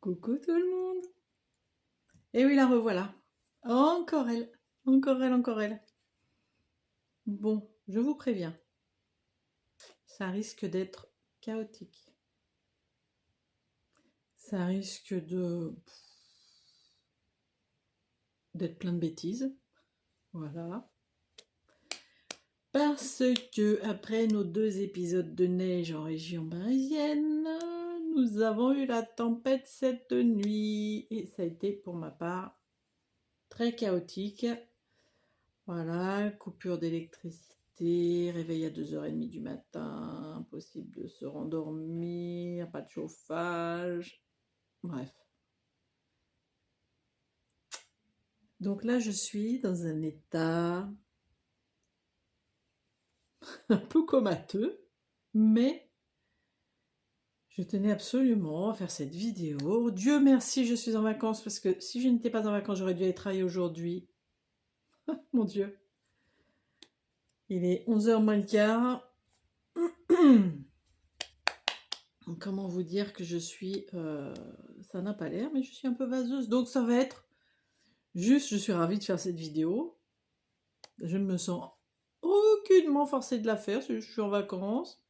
Coucou tout le monde. Et oui, la revoilà. Encore elle. Encore elle, encore elle. Bon, je vous préviens. Ça risque d'être chaotique. Ça risque d'être plein de bêtises. Voilà. Parce que après nos 2 épisodes de neige en région parisienne, nous avons eu la tempête cette nuit. Et ça a été pour ma part très chaotique. Voilà, coupure d'électricité, réveil à 2h30 du matin, impossible de se rendormir, pas de chauffage, bref. Donc là, je suis dans un état un peu comateux, mais je tenais absolument à faire cette vidéo. Dieu merci, je suis en vacances, parce que si je n'étais pas en vacances, j'aurais dû aller travailler aujourd'hui. Mon Dieu. Il est 11h moins le quart. Comment vous dire que je suis... ça n'a pas l'air, mais je suis un peu vaseuse. Donc ça va être juste, je suis ravie de faire cette vidéo. Je ne me sens aucunement forcée de la faire, parce que je suis en vacances.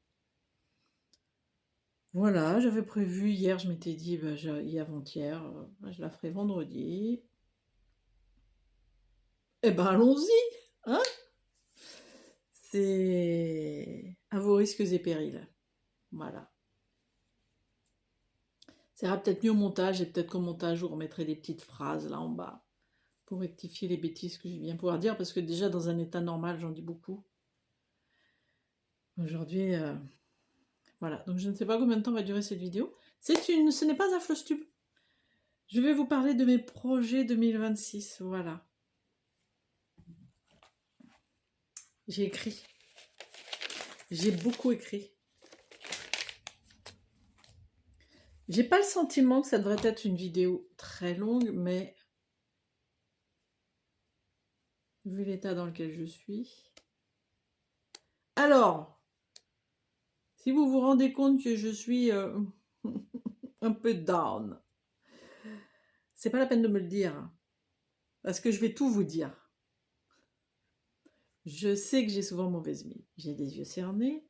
Voilà, j'avais prévu hier, je m'étais dit, avant-hier, je la ferai vendredi. Eh ben allons-y, hein. C'est à vos risques et périls. Voilà. Ça ira peut-être mieux au montage, et peut-être qu'au montage, je vous remettrai des petites phrases là en bas pour rectifier les bêtises que je viens pouvoir dire, parce que déjà dans un état normal, j'en dis beaucoup. Aujourd'hui, voilà. Donc je ne sais pas combien de temps va durer cette vidéo. Ce n'est pas un flostube. Je vais vous parler de mes projets 2026, voilà. J'ai écrit. J'ai beaucoup écrit. J'ai pas le sentiment que ça devrait être une vidéo très longue, mais vu l'état dans lequel je suis. Alors, si vous vous rendez compte que je suis un peu down, c'est pas la peine de me le dire, hein, parce que je vais tout vous dire. Je sais que j'ai souvent mauvaise mine. J'ai des yeux cernés,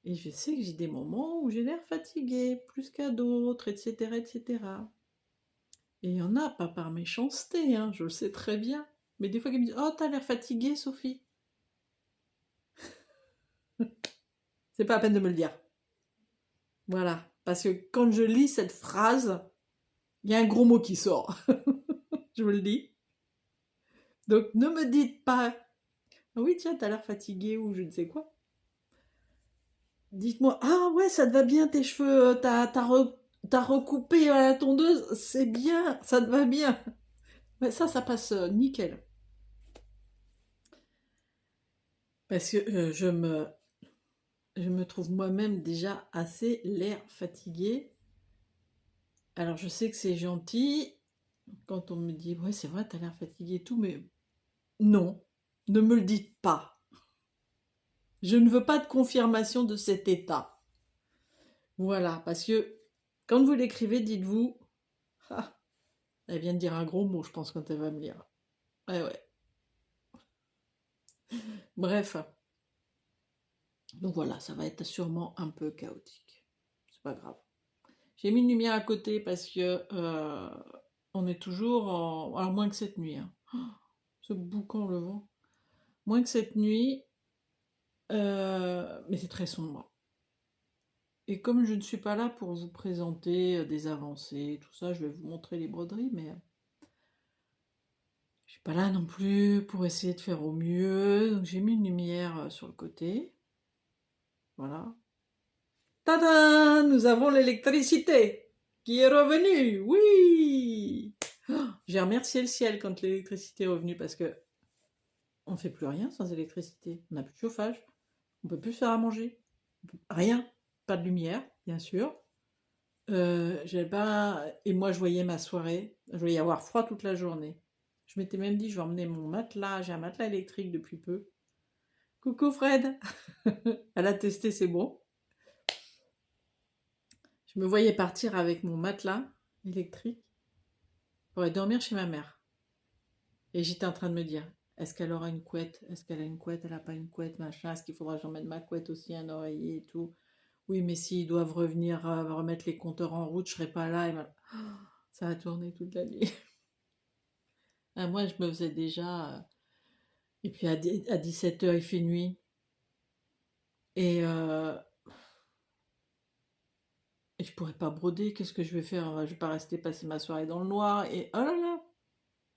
et je sais que j'ai des moments où j'ai l'air fatiguée, plus qu'à d'autres, etc., etc. Et il y en a, pas par méchanceté, hein, je le sais très bien. Mais des fois, ils me disent « Oh, t'as l'air fatiguée, Sophie !» C'est pas la peine de me le dire. Voilà. Parce que quand je lis cette phrase, il y a un gros mot qui sort. Je vous le dis. Donc, ne me dites pas « Ah oui, tiens, t'as l'air fatiguée » ou je ne sais quoi. Dites-moi « Ah ouais, ça te va bien tes cheveux, t'as recoupé à la tondeuse, c'est bien, ça te va bien. » Ouais, ça passe nickel. Parce que je me trouve moi-même déjà assez l'air fatiguée. Alors je sais que c'est gentil quand on me dit « Ouais, c'est vrai, t'as l'air fatiguée et tout », mais non, ne me le dites pas. Je ne veux pas de confirmation de cet état. Voilà, parce que quand vous l'écrivez, dites-vous « Ah, elle vient de dire un gros mot, je pense, quand elle va me lire. » Ouais, ouais. Bref. Donc voilà, ça va être sûrement un peu chaotique. C'est pas grave. J'ai mis une lumière à côté parce que on est toujours en... Alors moins que cette nuit. Hein. Ce boucan le vent. Moins que cette nuit, mais c'est très sombre. Et comme je ne suis pas là pour vous présenter des avancées, tout ça, je vais vous montrer les broderies, mais je suis pas là non plus pour essayer de faire au mieux. Donc j'ai mis une lumière sur le côté. Voilà. Tadam! Nous avons l'électricité qui est revenue. Oui! Oh, j'ai remercié le ciel quand l'électricité est revenue parce que on ne fait plus rien sans électricité. On n'a plus de chauffage, on peut plus faire à manger, rien, pas de lumière, bien sûr. J'avais pas... Et moi, je voyais ma soirée, je voyais avoir froid toute la journée. Je m'étais même dit, je vais emmener mon matelas, j'ai un matelas électrique depuis peu. Coucou Fred. Elle a testé, c'est bon. Je me voyais partir avec mon matelas électrique pour aller dormir chez ma mère. Et j'étais en train de me dire, est-ce qu'elle aura une couette? Est-ce qu'elle a une couette? Elle n'a pas une couette, machin. Est-ce qu'il faudra que j'emmène ma couette aussi, un oreiller et tout? Oui, mais s'ils doivent revenir remettre les compteurs en route, je serai pas là. Ça a tourné toute la nuit. Ah, moi, je me faisais déjà. Et puis à 17 h, il fait nuit. Et je pourrais pas broder. Qu'est-ce que je vais faire? Je vais pas rester passer ma soirée dans le noir. Et oh là là,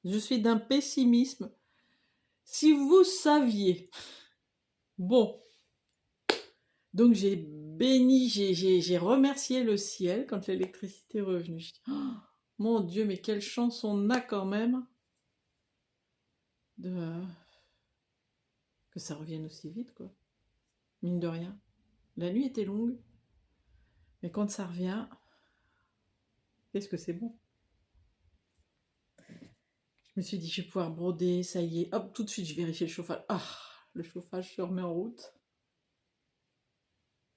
je suis d'un pessimisme. Si vous saviez. Bon, donc j'ai béni, j'ai remercié le ciel quand l'électricité est revenue. Je dis, oh, mon Dieu, mais quelle chance on a quand même de que ça revienne aussi vite, quoi. Mine de rien. La nuit était longue, mais quand ça revient, qu'est-ce que c'est bon. Je me suis dit, je vais pouvoir broder, ça y est. Hop, tout de suite, je vérifie le chauffage. Ah, le chauffage se remet en route.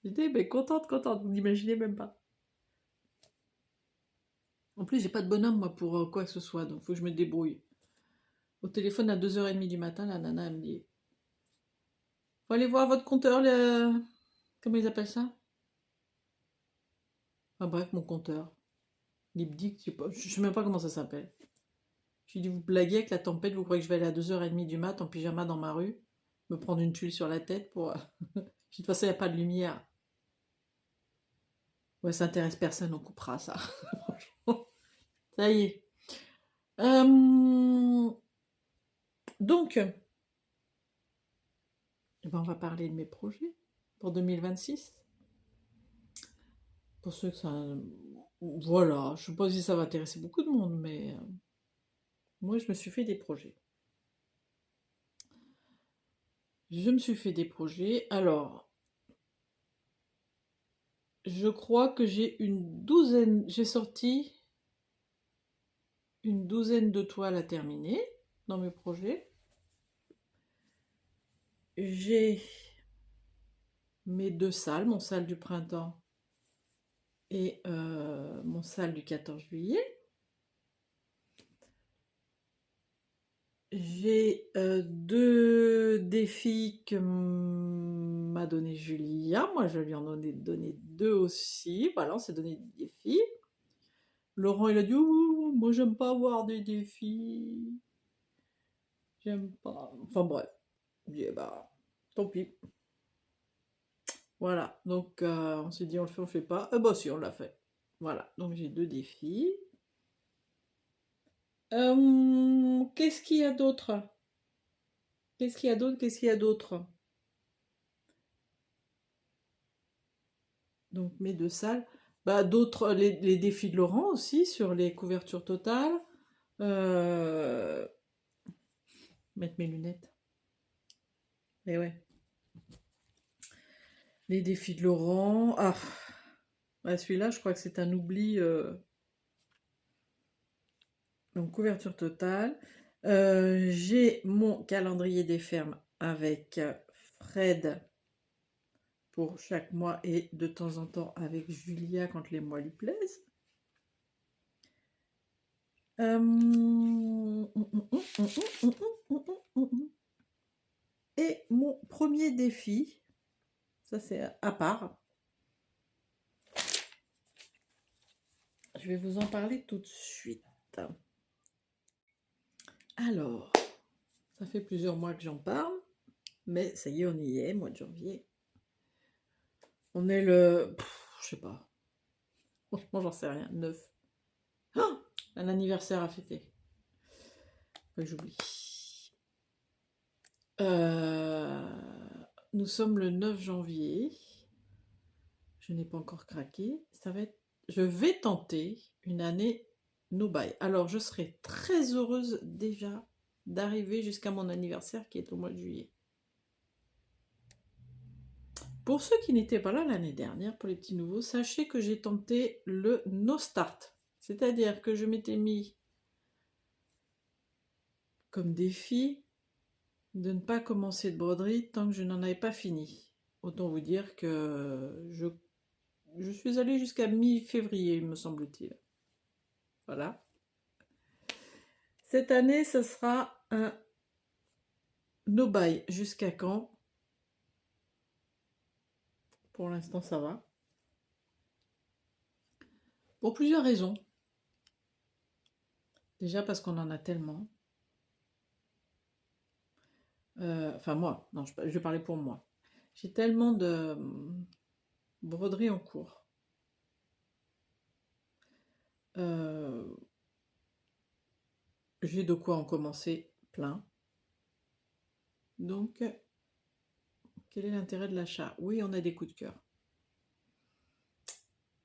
J'étais mais contente, vous n'imaginez même pas. En plus, j'ai pas de bonhomme, moi, pour quoi que ce soit, donc faut que je me débrouille. Au téléphone à 2h30 du matin, la nana, elle me dit, faut aller voir votre compteur, comment ils appellent ça? Enfin bref, mon compteur. L'IPDIC, je sais même pas comment ça s'appelle. Je lui dis, vous blaguez avec la tempête, vous croyez que je vais aller à 2h30 du mat en pyjama dans ma rue, me prendre une tuile sur la tête pour... de toute façon, il n'y a pas de lumière. Ouais, ça intéresse personne, on coupera ça. Ça y est. Donc, on va parler de mes projets pour 2026. Pour ceux que ça... Voilà, je ne sais pas si ça va intéresser beaucoup de monde, mais moi, je me suis fait des projets. Alors, je crois que j'ai sorti une douzaine de toiles à terminer dans mes projets. J'ai mes 2 salles, mon salle du printemps et mon salle du 14 juillet. J'ai 2 défis que m'a donné Julia. Moi, je lui en ai donné 2 aussi. Voilà, on s'est donné des défis. Laurent, il a dit, oh, moi, j'aime pas avoir des défis. J'aime pas. Enfin, bref. Je dis, bah, tant pis. Voilà. Donc, on s'est dit, on le fait, on le fait pas. Bah, si, on l'a fait. Voilà. Donc, j'ai 2 défis. Qu'est-ce qu'il y a d'autre? Qu'est-ce qu'il y a d'autre? Qu'est-ce qu'il y a d'autre? Donc mes 2 salles. Bah, d'autres, les défis de Laurent aussi sur les couvertures totales. Mettre mes lunettes. Et ouais. Les défis de Laurent. Ah, ouais, celui-là, je crois que c'est un oubli. Donc couverture totale. J'ai mon calendrier des fermes avec Fred pour chaque mois et de temps en temps avec Julia quand les mois lui plaisent. Et mon premier défi, ça c'est à part, je vais vous en parler tout de suite. Alors, ça fait plusieurs mois que j'en parle, mais ça y est, on y est, mois de janvier. On est le... je sais pas. Franchement, j'en sais rien. 9. Oh, un anniversaire à fêter. Faut que j'oublie. Nous sommes le 9 janvier. Je n'ai pas encore craqué. Je vais tenter une année no buy. Alors, je serai très heureuse déjà d'arriver jusqu'à mon anniversaire qui est au mois de juillet. Pour ceux qui n'étaient pas là l'année dernière, pour les petits nouveaux, sachez que j'ai tenté le no start. C'est-à-dire que je m'étais mis comme défi de ne pas commencer de broderie tant que je n'en avais pas fini. Autant vous dire que je suis allée jusqu'à mi-février, me semble-t-il. Voilà. Cette année, ce sera un no buy. Jusqu'à quand? Pour l'instant, ça va. Pour plusieurs raisons. Déjà parce qu'on en a tellement. Enfin, moi, non, je parlais pour moi. J'ai tellement de broderies en cours. J'ai de quoi en commencer plein. Donc, quel est l'intérêt de l'achat? Oui, on a des coups de cœur.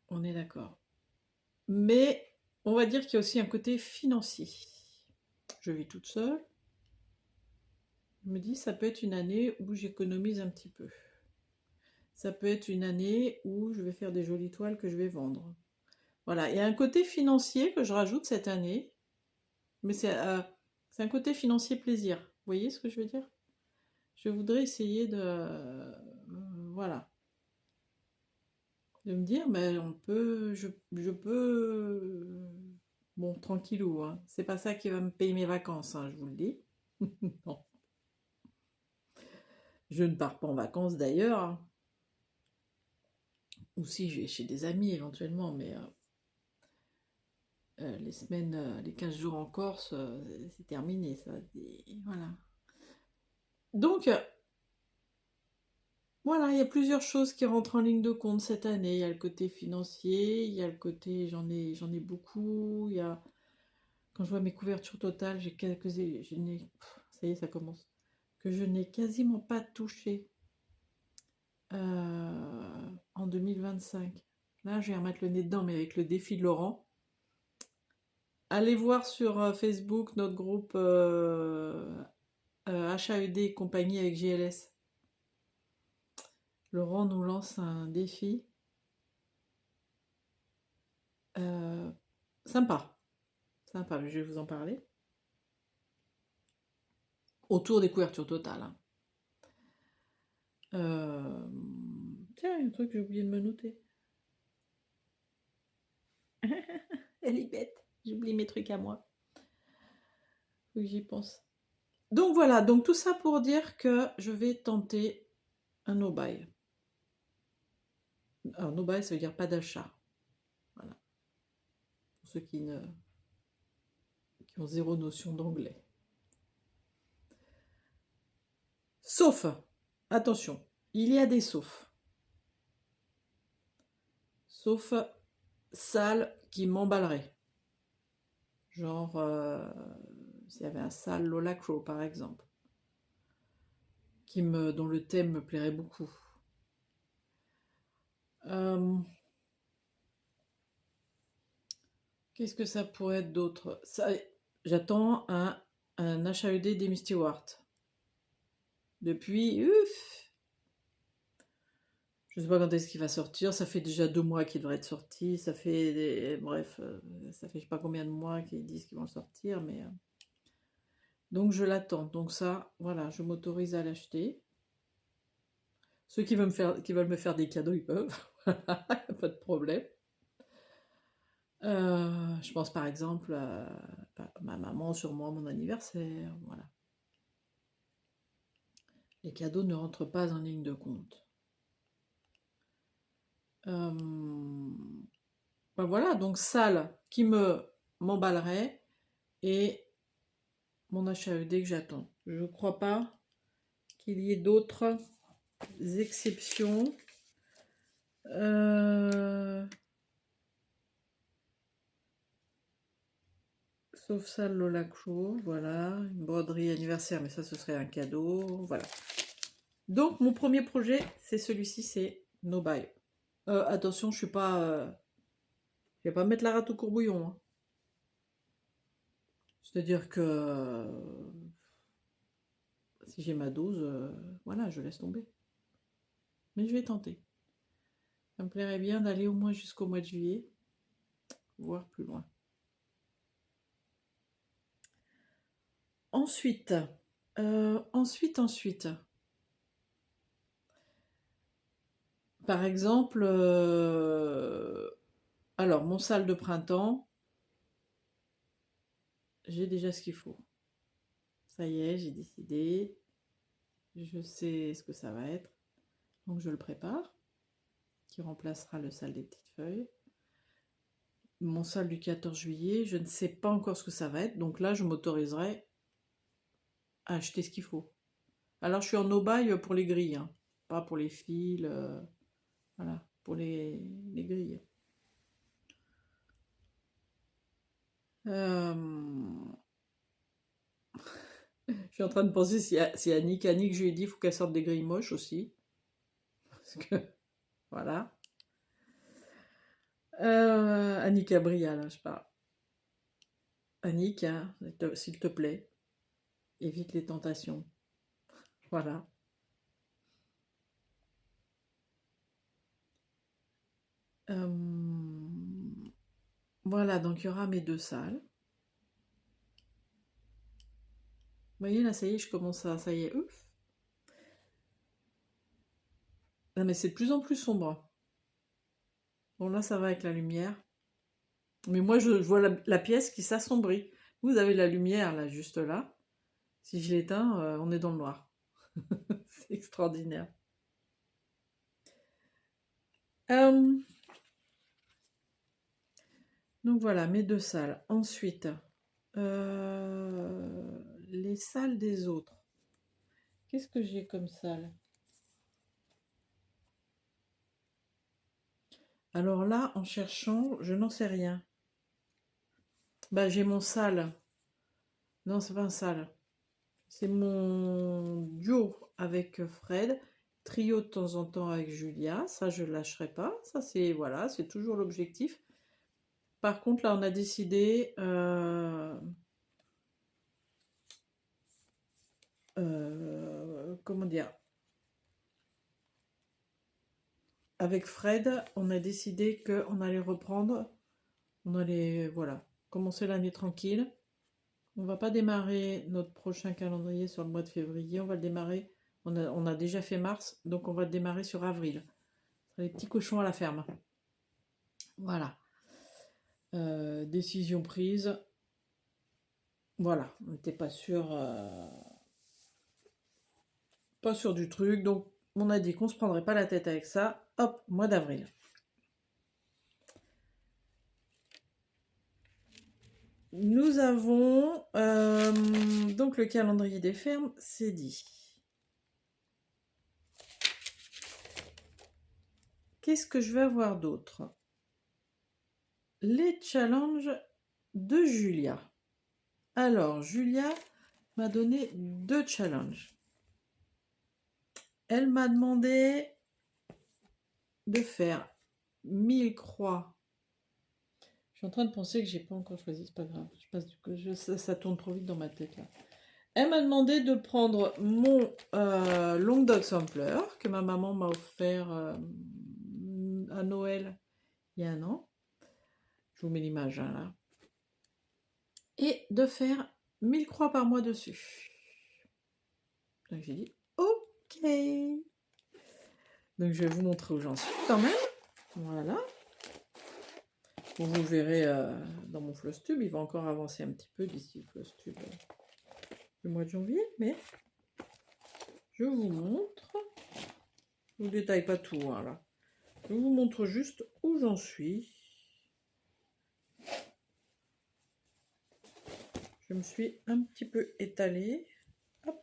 On est d'accord. Mais on va dire qu'il y a aussi un côté financier. Je vis toute seule. Je me dis, ça peut être une année où j'économise un petit peu. Ça peut être une année où je vais faire des jolies toiles que je vais vendre. Voilà, il y a un côté financier que je rajoute cette année, mais c'est un côté financier plaisir. Vous voyez ce que je veux dire? Je voudrais essayer voilà, de me dire, mais je peux, bon, tranquillou, hein. C'est pas ça qui va me payer mes vacances, hein, je vous le dis. Non, je ne pars pas en vacances d'ailleurs, hein. Ou si je vais chez des amis éventuellement, mais les semaines, les 15 jours en Corse, c'est terminé, ça. Voilà. Donc, voilà, il y a plusieurs choses qui rentrent en ligne de compte cette année. Il y a le côté financier, il y a le côté j'en ai beaucoup. Il y a quand je vois mes couvertures totales, j'ai quelques, je n'ai, ça y est, ça commence, que je n'ai quasiment pas touché en 2025. Là, je vais remettre le nez dedans, mais avec le défi de Laurent. Allez voir sur Facebook notre groupe HAED et compagnie avec GLS. Laurent nous lance un défi euh, sympa. Sympa, je vais vous en parler. Autour des couvertures totales, hein. Tiens, il y a un truc que j'ai oublié de me noter. Elle est bête. J'oublie mes trucs à moi. Faut que j'y pense. Donc voilà, donc tout ça pour dire que je vais tenter un no-buy. Alors no-buy, ça veut dire pas d'achat. Voilà. Pour ceux qui ont zéro notion d'anglais. Sauf, attention, il y a des saufs. Sauf sale qui m'emballerait. Genre, s'il y avait un sale Lola Crow par exemple, dont le thème me plairait beaucoup. Qu'est-ce que ça pourrait être d'autre? J'attends un HAED d'Amy Stewart. Depuis, je sais pas quand est-ce qu'il va sortir. Ça fait déjà 2 mois qu'il devrait être sorti. Ça fait, bref, ça fait je sais pas combien de mois qu'ils disent qu'ils vont le sortir, mais donc je l'attends. Donc ça, voilà, je m'autorise à l'acheter. Ceux qui veulent me faire des cadeaux, ils peuvent. Pas de problème. Je pense par exemple à ma maman sur moi, mon anniversaire, voilà. Les cadeaux ne rentrent pas en ligne de compte. Ben voilà, donc salle qui m'emballerait et mon HAED que j'attends. Je ne crois pas qu'il y ait d'autres exceptions. Sauf ça, Lola Crow, voilà, une broderie anniversaire, mais ça ce serait un cadeau, voilà. Donc mon premier projet, c'est celui-ci, c'est No Buy. Attention, je vais pas mettre la rate au courbouillon, hein. C'est-à-dire que si j'ai ma dose, voilà, je laisse tomber. Mais je vais tenter. Ça me plairait bien d'aller au moins jusqu'au mois de juillet, voire plus loin. Ensuite. Par exemple, alors mon sale de printemps, j'ai déjà ce qu'il faut. Ça y est, j'ai décidé. Je sais ce que ça va être. Donc je le prépare. Qui remplacera le sale des petites feuilles. Mon sale du 14 juillet, je ne sais pas encore ce que ça va être. Donc là, je m'autoriserai à acheter ce qu'il faut. Alors je suis en no-buy pour les grilles. Hein. Pas pour les fils. Voilà, pour les grilles. Je suis en train de penser si Annick, je lui ai dit il faut qu'elle sorte des grilles moches aussi. Parce que, voilà. Annick Abria, là, je parle. Annick, hein, s'il te plaît, évite les tentations. Voilà. Voilà, donc il y aura mes 2 salles. Vous voyez, là, ça y est, je commence à... Ça y est, ouf. Non, mais c'est de plus en plus sombre. Bon, là, ça va avec la lumière. Mais moi, je vois la pièce qui s'assombrit. Vous avez la lumière, là, juste là. Si je l'éteins, on est dans le noir. C'est extraordinaire. Donc voilà, mes 2 salles. Ensuite, les salles des autres. Qu'est-ce que j'ai comme salle? Alors là, en cherchant, je n'en sais rien. Bah, j'ai mon salle. Non, c'est pas un salle. C'est mon duo avec Fred. Trio de temps en temps avec Julia. Ça, je ne lâcherai pas. Ça, c'est voilà, c'est toujours l'objectif. Par contre, là, on a décidé... comment dire? Avec Fred, on a décidé qu'on allait reprendre, on allait, voilà, commencer l'année tranquille. On va pas démarrer notre prochain calendrier sur le mois de février, on va le démarrer, on a déjà fait mars, donc on va le démarrer sur avril. Ce sera les petits cochons à la ferme. Voilà. Décision prise. Voilà, on n'était pas sûr du truc, donc on a dit qu'on se prendrait pas la tête avec ça. Hop, mois d'avril. Nous avons donc le calendrier des fermes, c'est dit. Qu'est-ce que je vais avoir d'autre? Les challenges de Julia. Alors, Julia m'a donné 2 challenges. Elle m'a demandé de faire 1000 croix. Je suis en train de penser que j'ai pas encore choisi, c'est pas grave. Ça tourne trop vite dans ma tête là. Elle m'a demandé de prendre mon Long Dog Sampler que ma maman m'a offert à Noël il y a un an. Je vous mets l'image hein, là. Et de faire 1000 croix par mois dessus. Donc j'ai dit ok. Donc je vais vous montrer où j'en suis quand même. Voilà. Vous verrez dans mon Flosstube, il va encore avancer un petit peu d'ici le Flosstube du mois de janvier, mais je vous montre. Je ne vous détaille pas tout, hein, là. Je vous montre juste où j'en suis. Je me suis un petit peu étalée. Hop.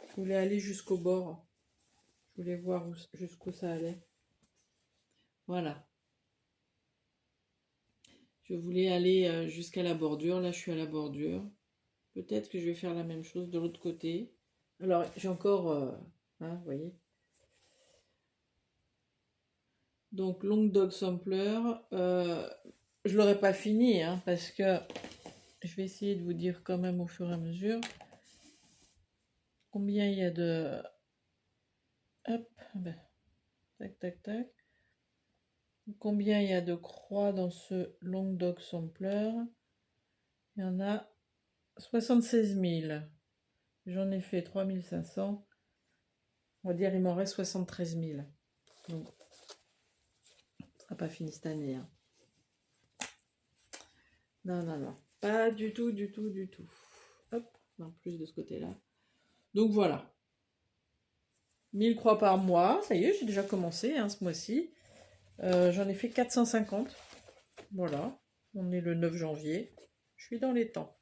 Je voulais aller jusqu'au bord. Je voulais voir jusqu'où ça allait. Voilà. Je voulais aller jusqu'à la bordure. Là, je suis à la bordure. Peut-être que je vais faire la même chose de l'autre côté. Alors, j'ai encore... hein, vous voyez. Donc, Long Dog Sampler. Je ne l'aurai pas fini, hein, parce que je vais essayer de vous dire quand même au fur et à mesure combien il y a de... Hop, ben, tac, tac, tac. Combien il y a de croix dans ce Long Dog Sampler? Il y en a 76 000. J'en ai fait 3500. On va dire il m'en reste 73 000. Donc, ça ne sera pas fini cette année. Hein. Non, non, non. Pas du tout, du tout, du tout. Hop, non, plus de ce côté-là. Donc voilà. 1000 croix par mois. Ça y est, j'ai déjà commencé ce mois-ci. J'en ai fait 450. Voilà. On est le 9 janvier. Je suis dans les temps.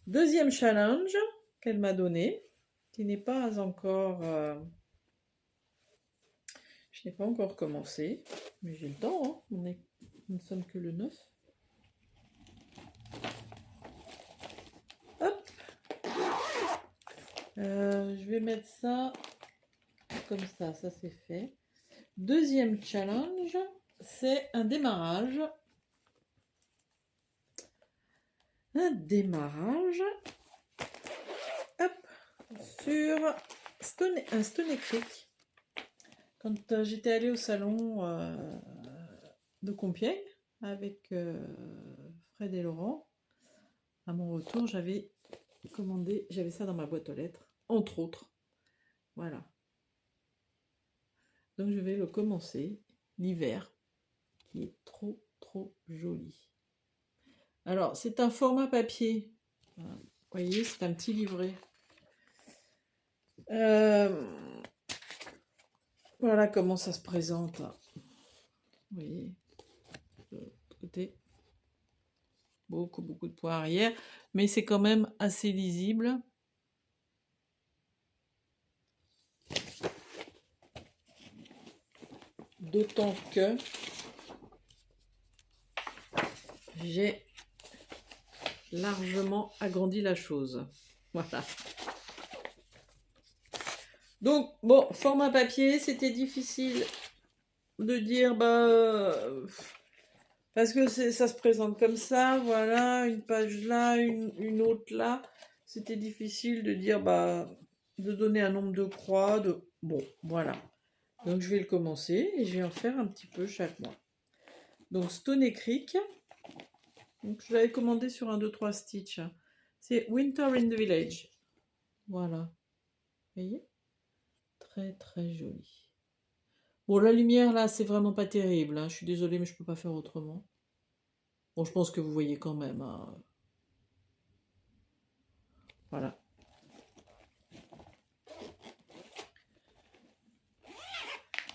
Deuxième challenge qu'elle m'a donné, qui n'est pas encore... je n'ai pas encore commencé, mais j'ai le temps. Nous ne sommes que le 9. Hop. Je vais mettre ça comme ça c'est fait. Deuxième challenge, c'est un démarrage. Un démarrage. Hop. Sur un Stony Creek. Quand j'étais allée au salon de Compiègne avec Fred et Laurent, à mon retour, j'avais commandé, j'avais ça dans ma boîte aux lettres, entre autres. Voilà. Donc je vais le commencer, l'hiver, qui est trop, trop joli. Alors, c'est un format papier. Voilà. Vous voyez, c'est un petit livret. Voilà comment ça se présente. Vous voyez, de l'autre côté. Beaucoup, beaucoup de points arrière. Mais c'est quand même assez lisible. D'autant que j'ai largement agrandi la chose. Voilà. Donc, bon, format papier, c'était difficile de dire, parce que ça se présente comme ça, voilà, une page là, une autre là. C'était difficile de dire, de donner un nombre de croix, bon, voilà. Donc, je vais le commencer et je vais en faire un petit peu chaque mois. Donc, Stony Creek. Donc, je l'avais commandé sur un 2-3 Stitch. C'est Winter in the Village. Voilà. Vous voyez? Très, très joli. Bon, la lumière, là, c'est vraiment pas terrible. Je suis désolée, mais je peux pas faire autrement. Bon, je pense que vous voyez quand même. Voilà.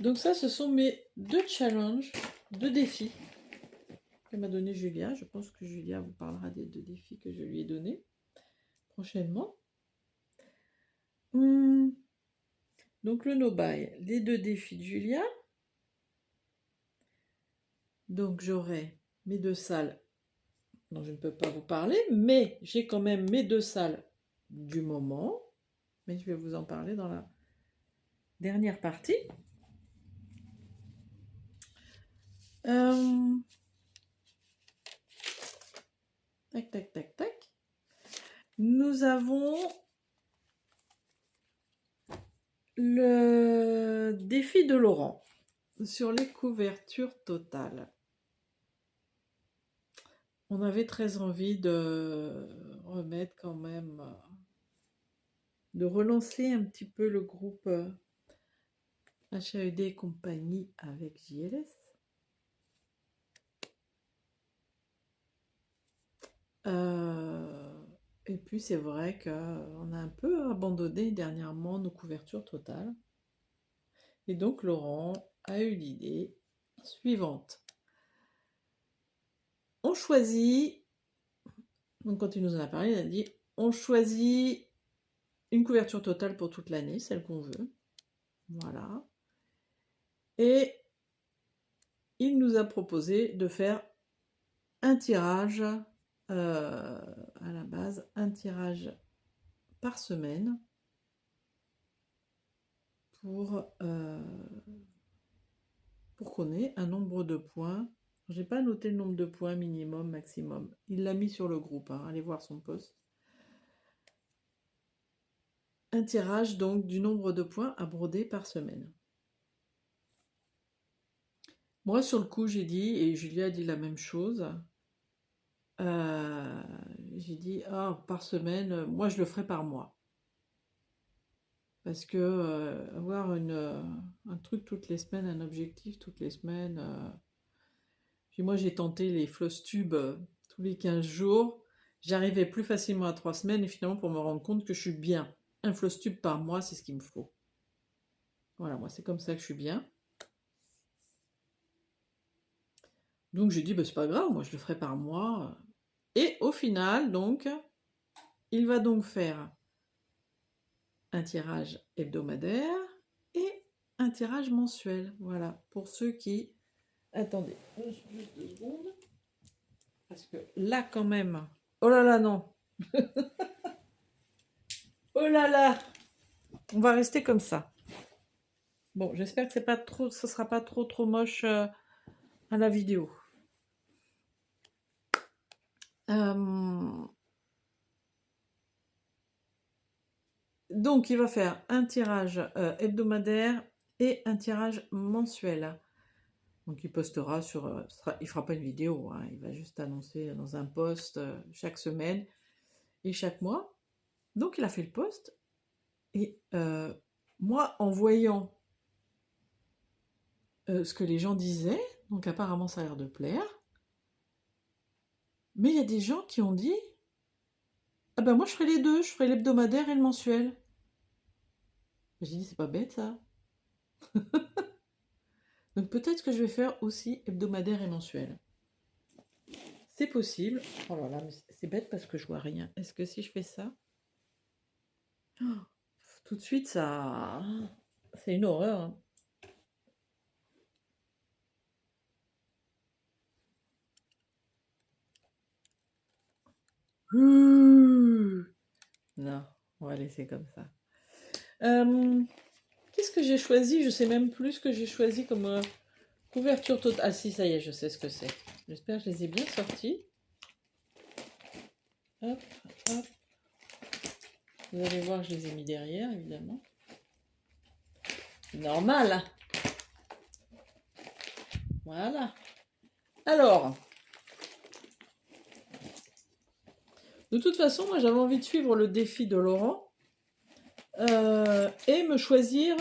Donc ça, ce sont mes 2 challenges, 2 défis que m'a donné Julia. Je pense que Julia vous parlera des 2 défis que je lui ai donnés prochainement. Donc le no-buy, les 2 défis de Julia. Donc j'aurai mes 2 salles dont je ne peux pas vous parler, mais j'ai quand même mes 2 salles du moment. Mais je vais vous en parler dans la dernière partie. Tac, tac, tac, tac. Nous avons le défi de Laurent sur les couvertures totales. On avait très envie de remettre quand même, de relancer un petit peu le groupe HAED et compagnie avec JLS. Et puis c'est vrai qu'on a un peu abandonné dernièrement nos couvertures totales. Et donc Laurent a eu l'idée suivante. On choisit, donc quand il nous en a parlé, il a dit, on choisit une couverture totale pour toute l'année, celle qu'on veut. Voilà. Et il nous a proposé de faire un tirage, à la base, un tirage par semaine pour qu'on ait un nombre de points. J'ai pas noté le nombre de points minimum, maximum. Il l'a mis sur le groupe, allez voir son post. Un tirage donc du nombre de points à broder par semaine. Moi sur le coup j'ai dit, et Julia a dit la même chose, j'ai dit par semaine, moi je le ferai par mois. Parce que avoir un truc toutes les semaines, un objectif toutes les semaines, puis moi j'ai tenté les floss tubes tous les 15 jours. J'arrivais plus facilement à 3 semaines et finalement pour me rendre compte que je suis bien. Un Flosstube par mois, c'est ce qu'il me faut. Voilà, moi c'est comme ça que je suis bien. Donc j'ai dit, bah, c'est pas grave, moi je le ferai par mois. Et au final, donc, il va donc faire un tirage hebdomadaire et un tirage mensuel. Voilà, pour ceux qui... Attendez, juste 2 secondes. Parce que là, quand même... Oh là là, non. Oh là là. On va rester comme ça. Bon, j'espère que c'est pas trop, ce sera pas trop moche à la vidéo. Donc, il va faire un tirage hebdomadaire et un tirage mensuel. Donc, il postera sur... il fera pas une vidéo, hein, il va juste annoncer dans un post chaque semaine et chaque mois. Donc, il a fait le post. Et moi, en voyant ce que les gens disaient, donc apparemment ça a l'air de plaire, mais il y a des gens qui ont dit « Ah ben moi je ferai les deux, je ferai l'hebdomadaire et le mensuel. » J'ai dit « C'est pas bête ça. » Donc peut-être que je vais faire aussi hebdomadaire et mensuel. C'est possible. Oh là là, mais c'est bête parce que je vois rien. Est-ce que si je fais ça... Oh, tout de suite, ça... C'est une horreur. Hein. Non, on va laisser comme ça. Qu'est-ce que j'ai choisi? Je sais même plus ce que j'ai choisi comme couverture totale. Ah si, ça y est, je sais ce que c'est. J'espère que je les ai bien sortis. Hop, hop. Vous allez voir que je les ai mis derrière, évidemment. Normal. Voilà. Alors, de toute façon, moi j'avais envie de suivre le défi de Laurent et me choisir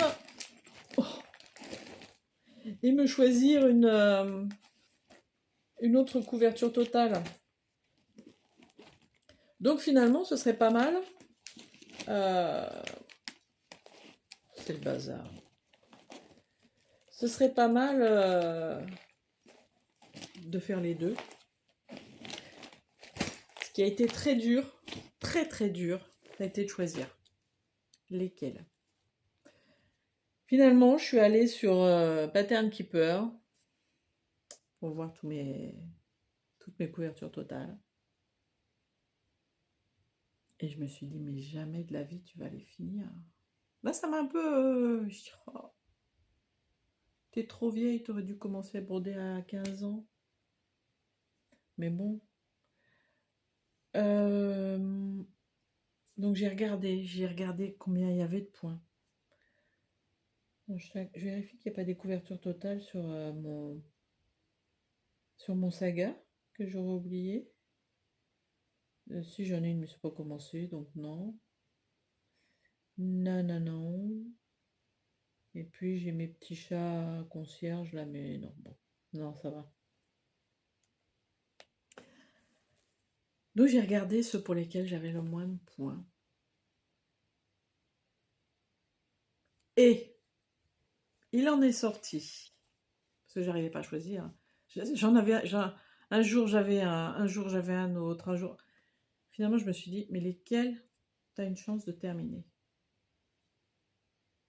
une autre couverture totale. Donc finalement, ce serait pas mal. C'est le bazar. Ce serait pas mal de faire les deux. Ce qui a été très dur, très dur, ça a été de choisir lesquels. Finalement, je suis allée sur Pattern Keeper pour voir toutes mes couvertures totales. Et je me suis dit, mais jamais de la vie tu vas les finir. Là, ça m'a un peu... oh, t'es trop vieille, t'aurais dû commencer à broder à 15 ans. Mais bon. Donc j'ai regardé combien il y avait de points. Donc, je vérifie qu'il n'y a pas des couvertures totales sur mon saga que j'aurais oublié. Si j'en ai une, mais c'est pas commencé, donc non. Non. Et puis j'ai mes petits chats concierges là, mais non, bon. Non, ça va. Donc j'ai regardé ceux pour lesquels j'avais le moins de points. Et il en est sorti. Parce que j'arrivais pas à choisir. J'en avais un jour j'avais un jour j'avais un autre, un jour. Finalement, je me suis dit, mais lesquels tu as une chance de terminer?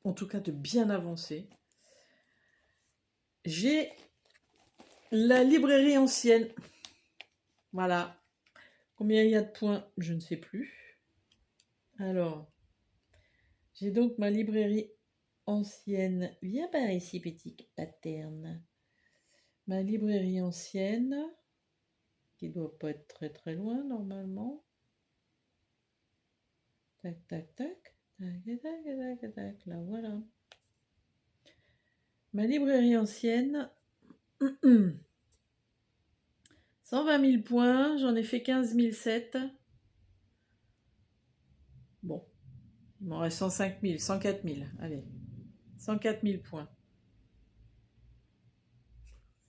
En tout cas, de bien avancer. J'ai la librairie ancienne. Voilà. Combien il y a de points? Je ne sais plus. Alors, j'ai donc ma librairie ancienne. Viens par ici, petit Pattern. Ma librairie ancienne, qui doit pas être très loin normalement. Tac, tac, tac. Tac, tac, tac, tac. Là, voilà. Ma librairie ancienne. 120 000 points, j'en ai fait 15 007. Bon, il m'en reste 105 000, 104 000, allez, 104 000 points.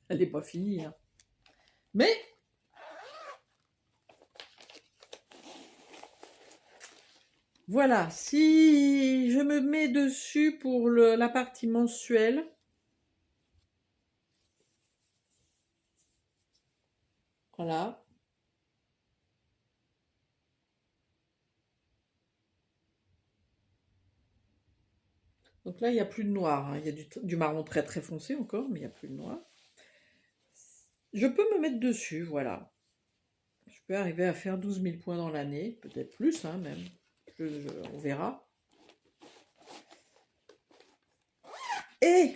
Elle n'est pas finie, hein. Mais, Voilà, si je me mets dessus pour la partie mensuelle, voilà. Donc là, il n'y a plus de noir, hein. Il y a du marron très très foncé encore, mais il n'y a plus de noir. Je peux me mettre dessus, voilà. Je peux arriver à faire 12 000 points dans l'année, peut-être plus, hein, même. On verra. Et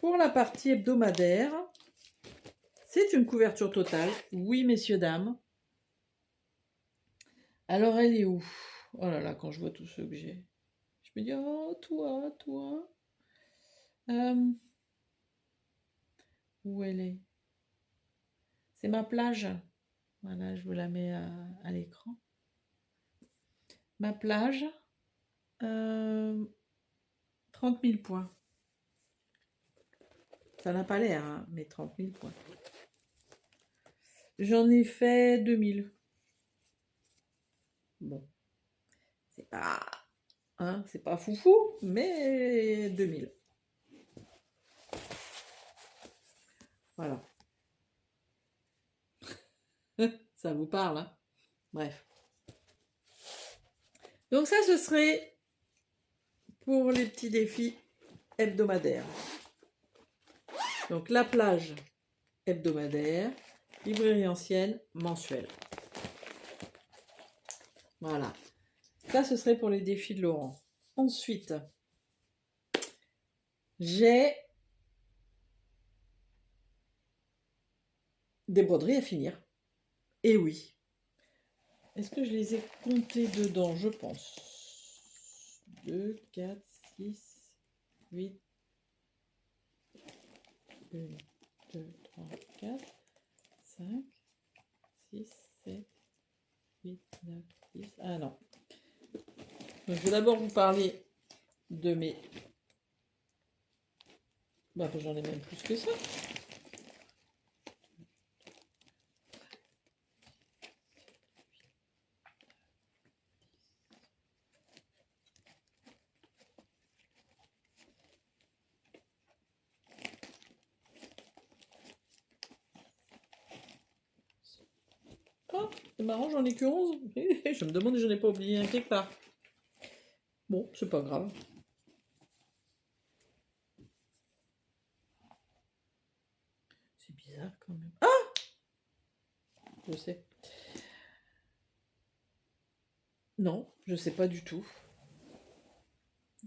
pour la partie hebdomadaire, c'est une couverture totale. Oui, messieurs, dames. Alors, elle est où? Oh là là, quand je vois tous ceux que j'ai. Je me dis, oh, toi. Où elle est? C'est ma plage. Voilà, je vous la mets à l'écran. Ma plage, 30 000 points. Ça n'a pas l'air, hein, mais 30 000 points. J'en ai fait 2000. Bon, c'est pas, hein, c'est pas foufou, mais 2000. Voilà. Ça vous parle, hein? Bref. Donc ça, ce serait pour les petits défis hebdomadaires. Donc la plage hebdomadaire, librairie ancienne mensuelle. Voilà. Ça, ce serait pour les défis de Laurent. Ensuite, j'ai des broderies à finir. Et oui. Est-ce que je les ai comptées dedans? Je pense. 2, 4, 6, 8. 1, 2, 3, 4, 5, 6, 7, 8, 9, 10. Ah non. Donc, je vais d'abord vous parler de mes... Bah, j'en ai même plus que ça. Oh, c'est marrant, j'en ai que 11. Je me demande si je n'en ai pas oublié un quelque part. Bon, c'est pas grave. C'est bizarre quand même. Ah! Je sais. Non, je sais pas du tout.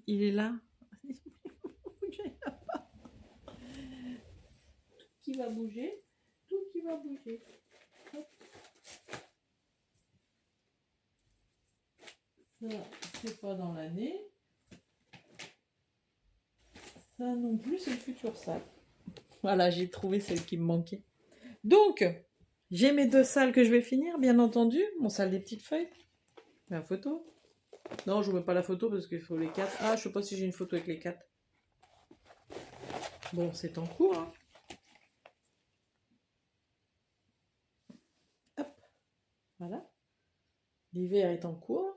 Il est là. Tout qui va bouger. Tout qui va bouger. Hop. Ça, c'est pas dans l'année. Ça non plus, c'est le futur sac. Voilà, j'ai trouvé celle qui me manquait. Donc, j'ai mes 2 salles que je vais finir, bien entendu. Mon salle des petites feuilles. La photo. Non, je ne mets pas la photo parce qu'il faut les 4. Ah, je sais pas si j'ai une photo avec les 4. Bon, c'est en cours, hein. Hop. Voilà. L'hiver est en cours.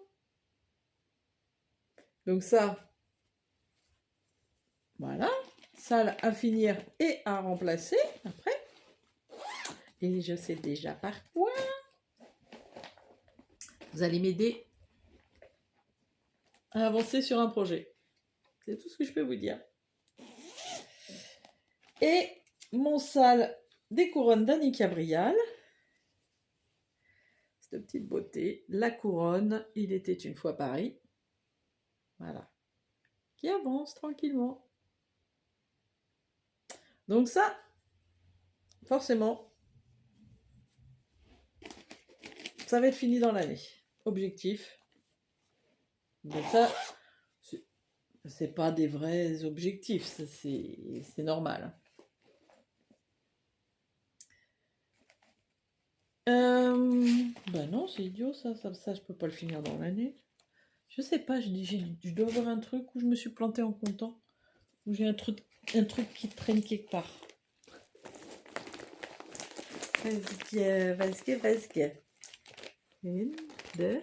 Donc ça, voilà. Salle à finir et à remplacer après. Et je sais déjà par quoi. Vous allez m'aider à avancer sur un projet. C'est tout ce que je peux vous dire. Et mon salle des couronnes d'Annie Cabrial. Cette petite beauté. La couronne, il était une fois Paris. Voilà. Qui avance tranquillement. Donc ça, forcément, ça va être fini dans l'année. Objectif. Donc ça, c'est pas des vrais objectifs, c'est normal. Ben non, c'est idiot ça, je peux pas le finir dans l'année. Je sais pas, je dois avoir un truc où je me suis plantée en comptant, où j'ai un truc qui traîne quelque part. Vas-y. 1, 2,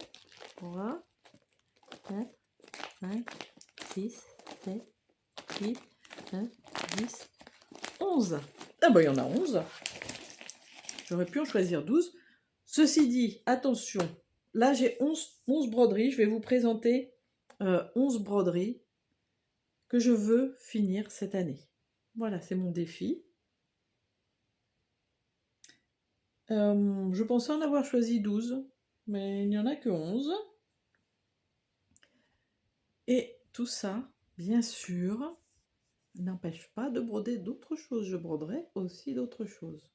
3, 4, 5, 6, 7, 8, 9, 10, 11. Ah bah il y en a 11. J'aurais pu en choisir 12. Ceci dit, attention, là j'ai 11 broderies. Je vais vous présenter 11 broderies que je veux finir cette année. Voilà, c'est mon défi. Je pensais en avoir choisi 12, mais il n'y en a que 11. Et tout ça, bien sûr, n'empêche pas de broder d'autres choses. Je broderai aussi d'autres choses.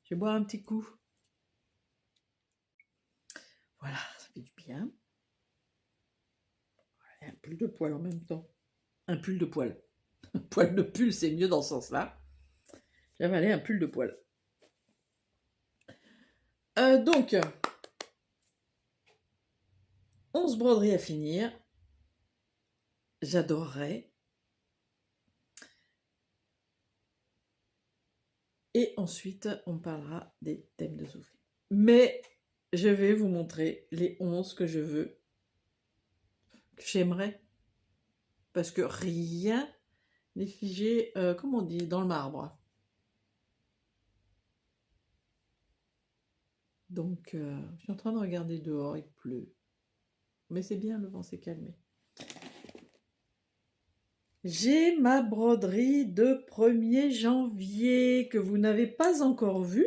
Je vais boire un petit coup. Voilà, ça fait du bien. Un pull de poil en même temps. Un pull de poil. Un poil de pull, c'est mieux dans ce sens-là. J'avais un pull de poil. Donc, 11 broderies à finir. J'adorerais. Et ensuite, on parlera des thèmes de Sophie. Mais je vais vous montrer les 11 que je veux, que j'aimerais. Parce que rien n'est figé, comme on dit, dans le marbre. Donc, je suis en train de regarder dehors, il pleut. Mais c'est bien, le vent s'est calmé. J'ai ma broderie de 1er janvier que vous n'avez pas encore vue.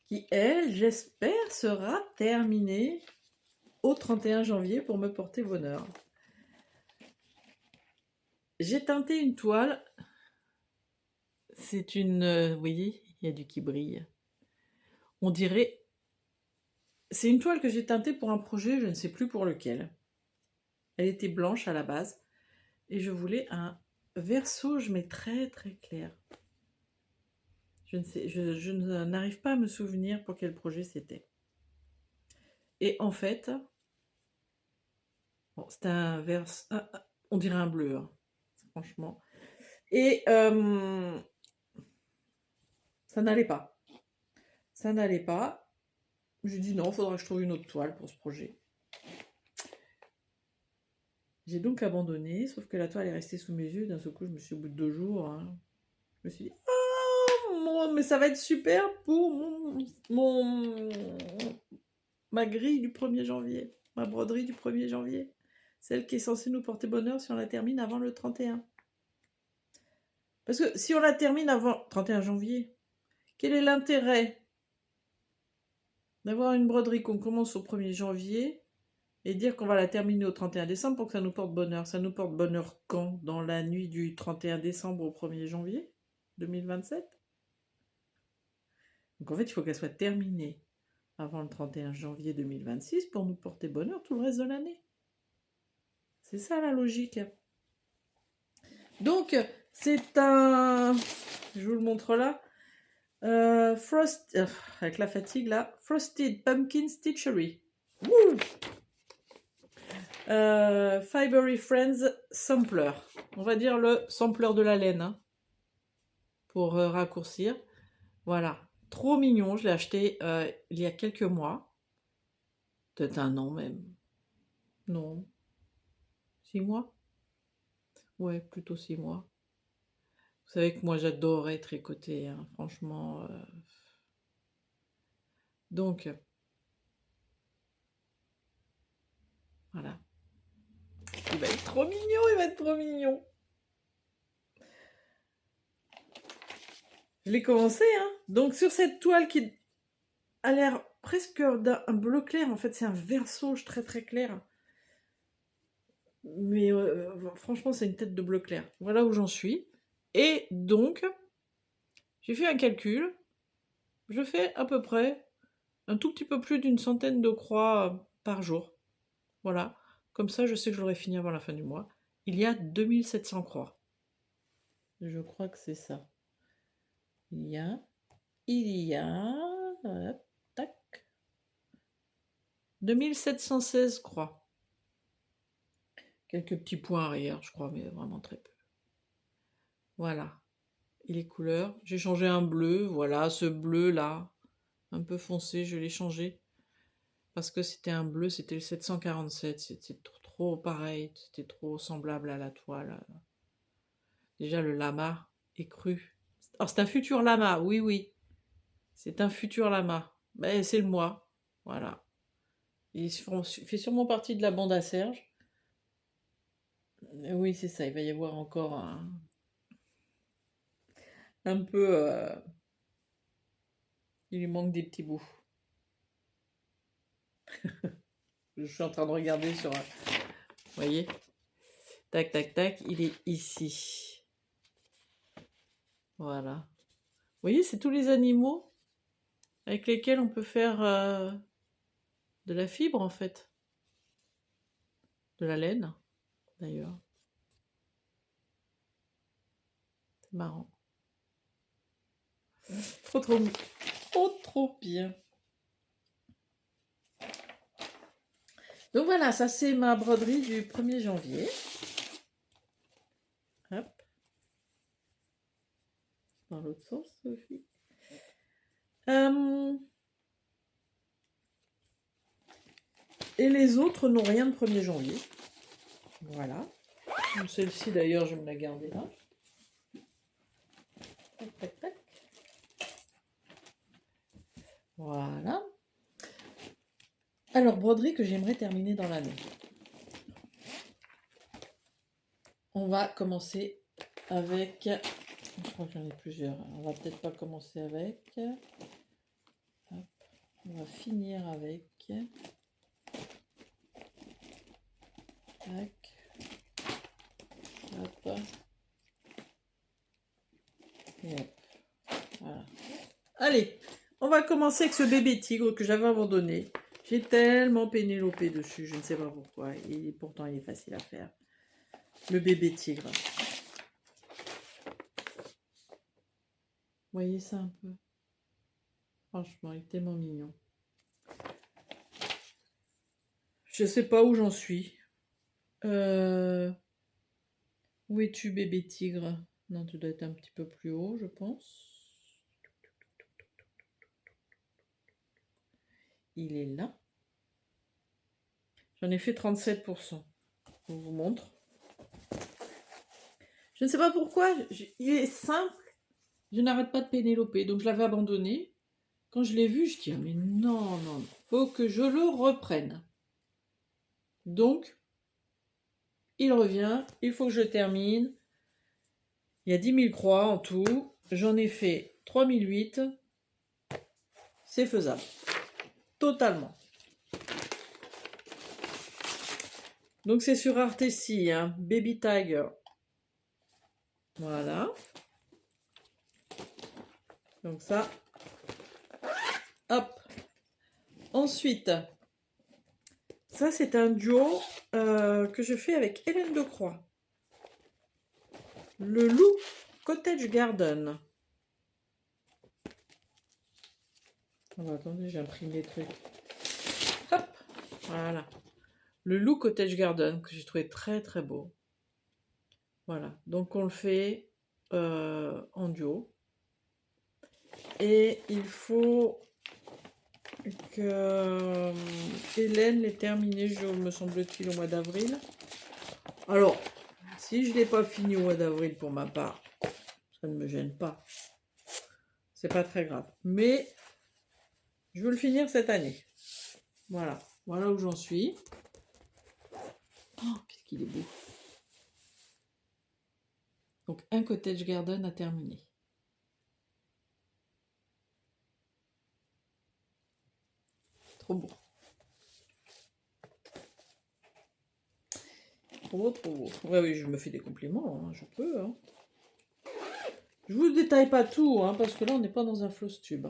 Qui, elle, j'espère, sera terminée au 31 janvier pour me porter bonheur. J'ai teinté une toile. C'est une... vous voyez, il y a du qui brille. On dirait... C'est une toile que j'ai teintée pour un projet, je ne sais plus pour lequel. Elle était blanche à la base. Et je voulais un vert sauge, mais très très clair. Je n'arrive pas à me souvenir pour quel projet c'était. Et en fait, bon, c'était un vert... on dirait un bleu, hein, franchement. Et ça n'allait pas. Ça n'allait pas. J'ai dit non, il faudra que je trouve une autre toile pour ce projet. J'ai donc abandonné, sauf que la toile est restée sous mes yeux. D'un seul coup, je me suis, au bout de 2 jours, hein, je me suis dit, oh, mais ça va être super pour ma grille du 1er janvier, ma broderie du 1er janvier. Celle qui est censée nous porter bonheur si on la termine avant le 31. Parce que si on la termine avant 31 janvier, quel est l'intérêt d'avoir une broderie qu'on commence au 1er janvier et dire qu'on va la terminer au 31 décembre pour que ça nous porte bonheur? Ça nous porte bonheur quand? Dans la nuit du 31 décembre au 1er janvier 2027? Donc en fait, il faut qu'elle soit terminée avant le 31 janvier 2026 pour nous porter bonheur tout le reste de l'année. C'est ça la logique. Donc, c'est un... Je vous le montre là. Avec la fatigue là. Frosted Pumpkin Stitchery. Fibery Friends Sampler. On va dire le sampler de la laine. Hein, pour raccourcir. Voilà. Trop mignon. Je l'ai acheté il y a quelques mois. Peut-être un an même. Non. 6 mois? Ouais, plutôt 6 mois. Vous savez que moi j'adorais tricoter, hein, franchement. Donc, voilà. Il va être trop mignon, il va être trop mignon. Je l'ai commencé, hein. Donc sur cette toile qui a l'air presque d'un bleu clair, en fait c'est un vert sauge très très clair. Mais franchement c'est une tête de bleu clair. Voilà où j'en suis. Et donc, j'ai fait un calcul. Je fais à peu près un tout petit peu plus d'une centaine de croix par jour. Voilà. Comme ça, je sais que je l'aurai fini avant la fin du mois. Il y a 2700 croix. Je crois que c'est ça. Il y a... tac. 2716 croix. Quelques petits points arrière, je crois, mais vraiment très peu. Voilà. Et les couleurs. J'ai changé un bleu. Voilà, ce bleu-là, un peu foncé, je l'ai changé parce que c'était un bleu, c'était le 747, c'était trop pareil, c'était trop semblable à la toile. Déjà, le lama est cru. Alors, c'est un futur lama, oui, oui. C'est un futur lama. Ben, c'est le moi. Voilà. Il fait sûrement partie de la bande à Serge. Oui, c'est ça. Il va y avoir encore un peu. Il lui manque des petits bouts. Je suis en train de regarder sur. Vous voyez? Tac, tac, tac. Il est ici. Voilà. Vous voyez, c'est tous les animaux avec lesquels on peut faire de la fibre, en fait. De la laine, d'ailleurs. C'est marrant. Trop, trop, trop bien. Donc voilà, ça c'est ma broderie du 1er janvier. Hop. Dans l'autre sens, Sophie. Et les autres n'ont rien de 1er janvier. Voilà. Celle-ci d'ailleurs, je vais me la garder là. Tac, tac, tac. Voilà. Alors, broderie que j'aimerais terminer dans l'année. On va commencer avec... Je crois que j'en ai plusieurs. On va peut-être pas commencer avec. Hop. On va finir avec. Tac. Hop. Et hop. Voilà. Allez, on va commencer avec ce bébé tigre que j'avais abandonné. J'ai tellement pénélopé dessus, je ne sais pas pourquoi. Et pourtant, il est facile à faire. Le bébé tigre. Vous voyez ça un peu? Franchement, il est tellement mignon. Je ne sais pas où j'en suis. Où es-tu, bébé tigre? Non, tu dois être un petit peu plus haut, je pense. Il est là. J'en ai fait 37%. Je vous montre. Je ne sais pas pourquoi. Il est simple. Je n'arrête pas de pénéloper. Donc, je l'avais abandonné. Quand je l'ai vu, je dis, mais non, non, faut que je le reprenne. Donc, il revient. Il faut que je termine. Il y a 10 000 croix en tout. J'en ai fait 3008. C'est faisable. Totalement. Donc, c'est sur Artessi, hein, Baby Tiger. Voilà. Donc ça. Hop. Ensuite, ça c'est un duo que je fais avec Hélène Decroix. Le Loup Cottage Garden. Oh, attendez, j'ai imprimé le truc. Hop. Voilà. Le Loup Cottage Garden que j'ai trouvé très très beau. Voilà. Donc on le fait en duo. Et il faut que Hélène l'ait terminé, me semble-t-il, au mois d'avril. Alors, si je ne l'ai pas fini au mois d'avril pour ma part, ça ne me gêne pas. C'est pas très grave. Mais je veux le finir cette année. Voilà. Voilà où j'en suis. Oh, qu'est-ce qu'il est beau. Donc, un cottage garden à terminer. Trop beau. Trop beau, trop beau. Ouais, oui, je me fais des compliments, hein, je peux. Hein. Je vous détaille pas tout, hein, parce que là, on n'est pas dans un floss tube.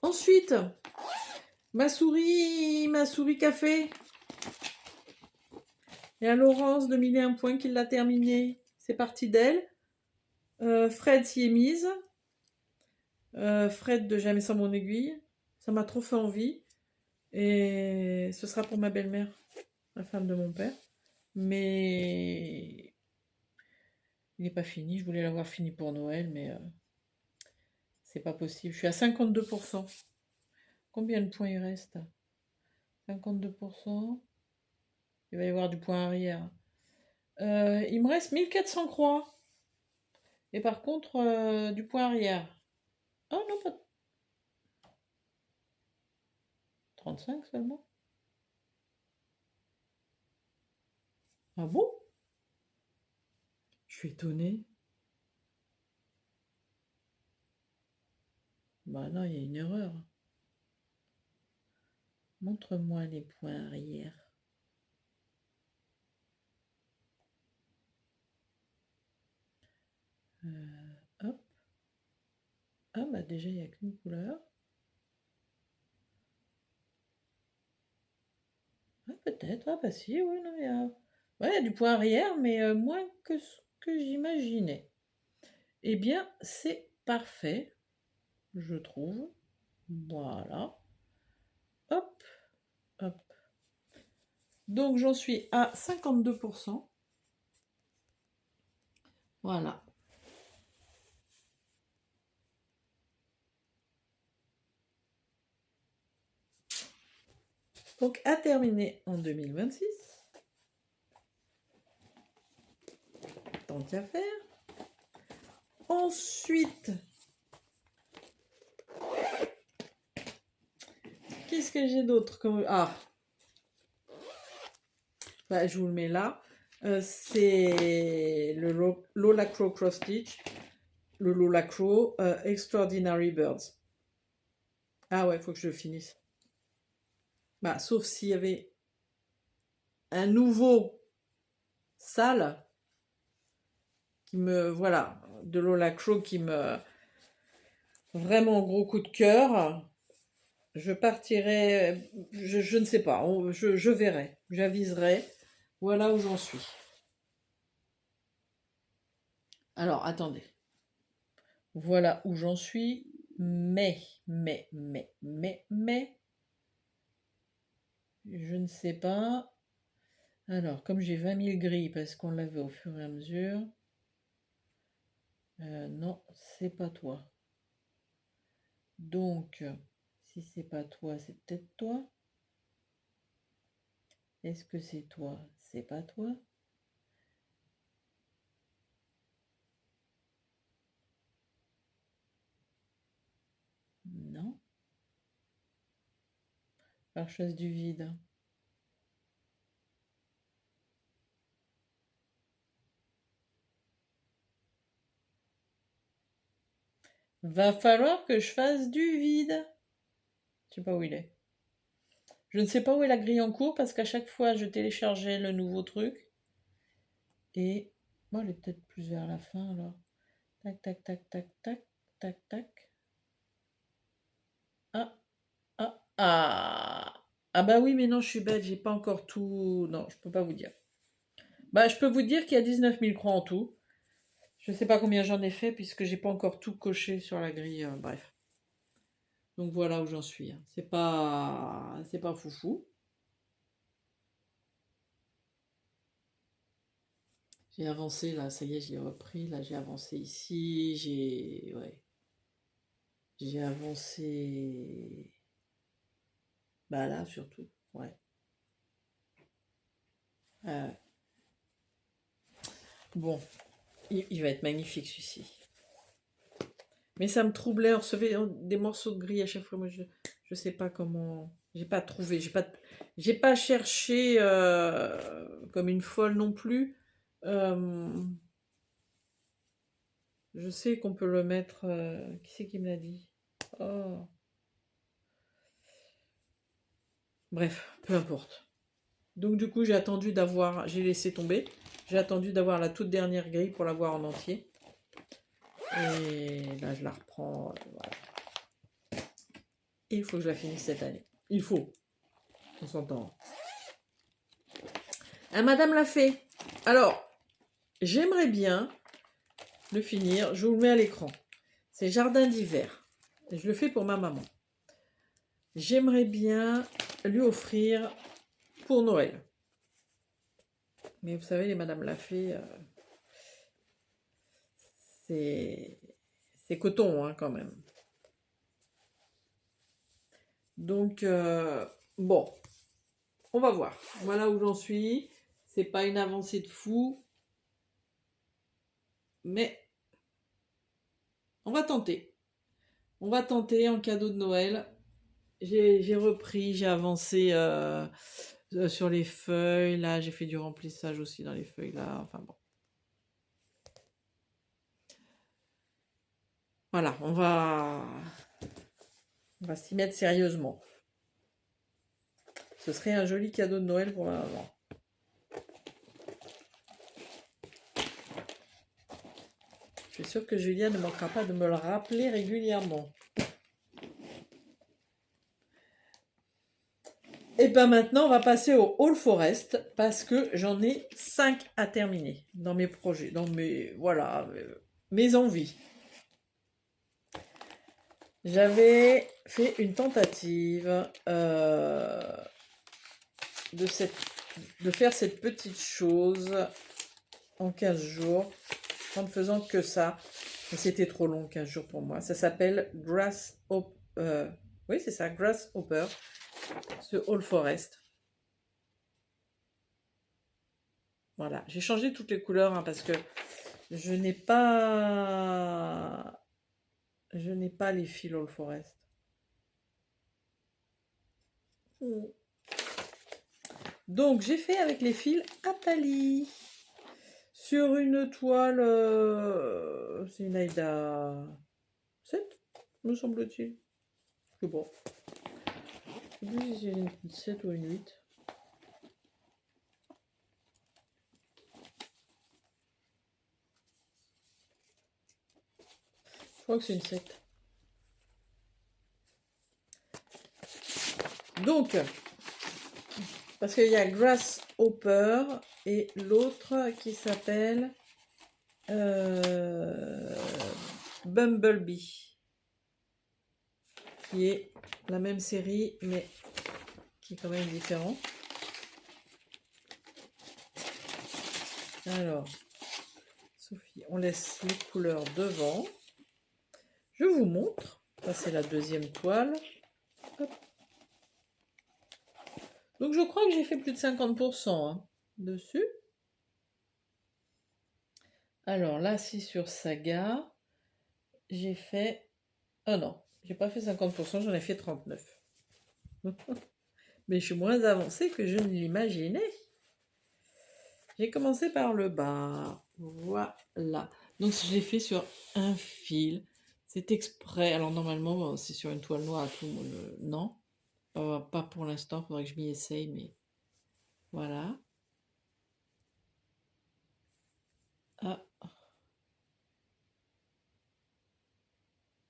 Ensuite, ma souris café. Il y a Laurence de 1001 points qui l'a terminé. C'est parti d'elle. Fred s'y est mise. Fred de Jamais sans mon aiguille. Ça m'a trop fait envie. Et ce sera pour ma belle-mère, la femme de mon père. Mais il n'est pas fini. Je voulais l'avoir fini pour Noël, mais C'est pas possible. Je suis à 52%. Combien de points il reste? 52%. Il va y avoir du point arrière. Il me reste 1400 croix. Et par contre, du point arrière. Oh non, pas 35 seulement. Ah bon? Je suis étonnée. Bah non, il y a une erreur. Montre-moi les points arrière. Hop. Ah bah déjà, il n'y a qu'une couleur. Ah, peut-être. Ah bah si, oui, non, il y a... Ouais, il y a du point arrière, mais moins que ce que j'imaginais. Eh bien, c'est parfait, je trouve. Voilà. Hop, hop. Donc, j'en suis à 52%. Voilà. Donc, à terminer en 2026. Tant qu'à faire. Ensuite, qu'est-ce que j'ai d'autre comme... Ah, bah, je vous le mets là. C'est le Lola Crow Cross Stitch. Le Lola Crow Extraordinary Birds. Ah ouais, il faut que je le finisse. Bah, sauf s'il y avait un nouveau sale qui me... Voilà, de Lola Crow qui me... Vraiment gros coup de cœur. Je partirai... Je ne sais pas, je verrai. J'aviserai. Voilà où j'en suis. Alors, attendez. Voilà où j'en suis. Mais, je ne sais pas. Alors, comme j'ai 20 000 grilles parce qu'on l'avait au fur et à mesure. Non, c'est pas toi. Donc, si c'est pas toi, c'est peut-être toi. Est-ce que c'est toi? C'est pas toi. Non. Par chasse du vide. Va falloir que je fasse du vide. Je sais pas où il est. Je ne sais pas où est la grille en cours parce qu'à chaque fois je téléchargeais le nouveau truc. Et bon, elle est peut-être plus vers la fin alors. Tac, tac, tac, tac, tac, tac, tac. Ah, ah, ah. Ah bah oui, mais non, je suis bête, j'ai pas encore tout. Non, je peux pas vous dire. Bah, je peux vous dire qu'il y a 19 000 croix en tout. Je sais pas combien j'en ai fait puisque j'ai pas encore tout coché sur la grille. Bref. Donc voilà où j'en suis. C'est pas foufou. J'ai avancé là, ça y est, je l'ai repris. Là, j'ai avancé ici. J'ai avancé. Bah là surtout. Ouais. Bon, il va être magnifique celui-ci. Mais ça me troublait, on recevait des morceaux de gris à chaque fois. Moi, je sais pas comment. J'ai pas trouvé, j'ai pas cherché comme une folle non plus. Je sais qu'on peut le mettre. Qui c'est qui me l'a dit? Oh. Bref, peu importe. Donc du coup, j'ai laissé tomber. J'ai attendu d'avoir la toute dernière grille pour l'avoir en entier. Et là, je la reprends. Voilà. Et il faut que je la finisse cette année. Il faut. On s'entend. Madame l'a fait. Alors, j'aimerais bien le finir. Je vous le mets à l'écran. C'est Jardin d'hiver. Je le fais pour ma maman. J'aimerais bien lui offrir pour Noël. Mais vous savez, les Madame l'a fait, c'est coton hein, quand même. Donc, bon, on va voir. Voilà où j'en suis. C'est pas une avancée de fou, mais on va tenter. On va tenter en cadeau de Noël. J'ai repris, j'ai avancé sur les feuilles. Là, j'ai fait du remplissage aussi dans les feuilles là. Enfin bon. Voilà, on va s'y mettre sérieusement. Ce serait un joli cadeau de Noël pour la maman. Je suis sûre que Julia ne manquera pas de me le rappeler régulièrement. Et bien maintenant, on va passer au All Forest parce que j'en ai 5 à terminer dans mes projets, dans mes, voilà, mes envies. J'avais fait une tentative de faire cette petite chose en 15 jours, en ne faisant que ça. Mais c'était trop long, 15 jours pour moi. Ça s'appelle Grasshopper. Oui, c'est ça, Grasshopper, ce All Forest. Voilà, j'ai changé toutes les couleurs hein, parce que je n'ai pas les fils All Forest. Donc j'ai fait avec les fils Atali sur une toile, c'est une Aida 7, me semble-t-il. C'est bon. Je sais plus si c'est une 7 ou une 8. Je crois que c'est une 7. Donc, parce qu'il y a Grasshopper et l'autre qui s'appelle Bumblebee, qui est la même série mais qui est quand même différent. Alors, Sophie, on laisse les couleurs devant. Je vous montre. Ça, c'est la deuxième toile. Hop. Donc, je crois que j'ai fait plus de 50% hein, dessus. Alors, là, si sur Saga, j'ai fait... Ah non, j'ai pas fait 50%, j'en ai fait 39%. Mais je suis moins avancée que je ne l'imaginais. J'ai commencé par le bas. Voilà. Donc, je l'ai fait sur un fil. C'est exprès. Alors, normalement, c'est sur une toile noire. Tout, non. Pas pour l'instant. Il faudrait que je m'y essaye. Mais voilà. Ah.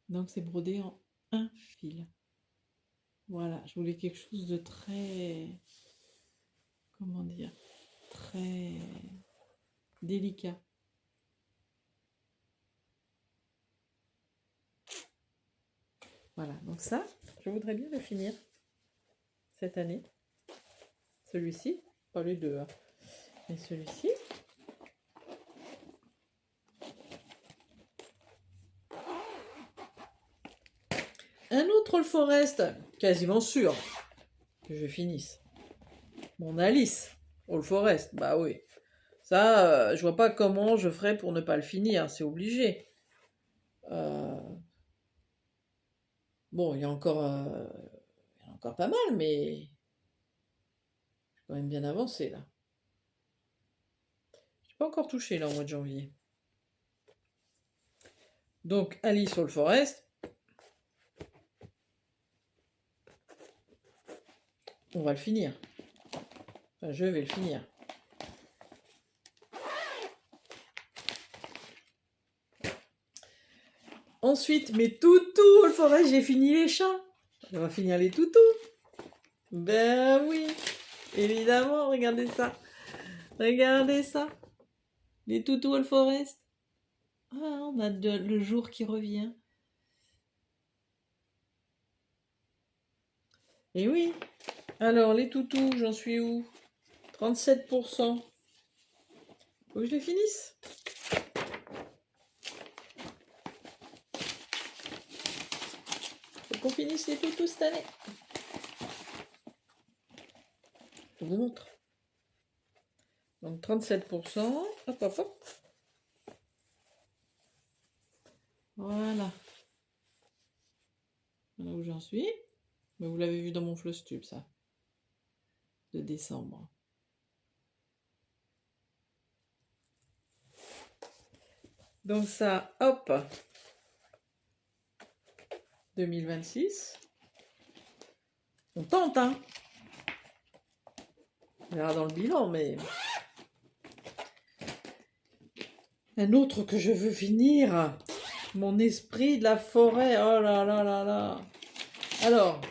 Donc, c'est brodé en un fil. Voilà. Je voulais quelque chose de très... Comment dire? Très délicat. Voilà, donc ça, je voudrais bien le finir cette année. Celui-ci, pas les deux, hein, mais celui-ci. Un autre All Forest, quasiment sûr que je finisse. Mon Alice, All Forest, bah oui. Ça, je vois pas comment je ferais pour ne pas le finir, c'est obligé. Bon, il y a encore pas mal, mais j'ai quand même bien avancé là. Je n'ai pas encore touché là au mois de janvier. Donc Alice All Forest. On va le finir. Enfin, je vais le finir. Ensuite, mes toutous All Forest, j'ai fini les chats. On va finir les toutous. Ben oui, évidemment, regardez ça. Regardez ça. Les toutous All Forest. Ah, on a le jour qui revient. Et oui. Alors, les toutous, j'en suis où? 37%. Faut que je les finisse. Faut qu'on finisse les toutous cette année. Je vous montre. Donc 37%. Hop, hop, hop. Voilà. Voilà où j'en suis. Mais vous l'avez vu dans mon Flostube, ça. De décembre. Donc ça, hop. 2026. On tente, hein. On verra dans le bilan, mais... Un autre que je veux finir. Mon esprit de la forêt. Oh là là là là. Alors,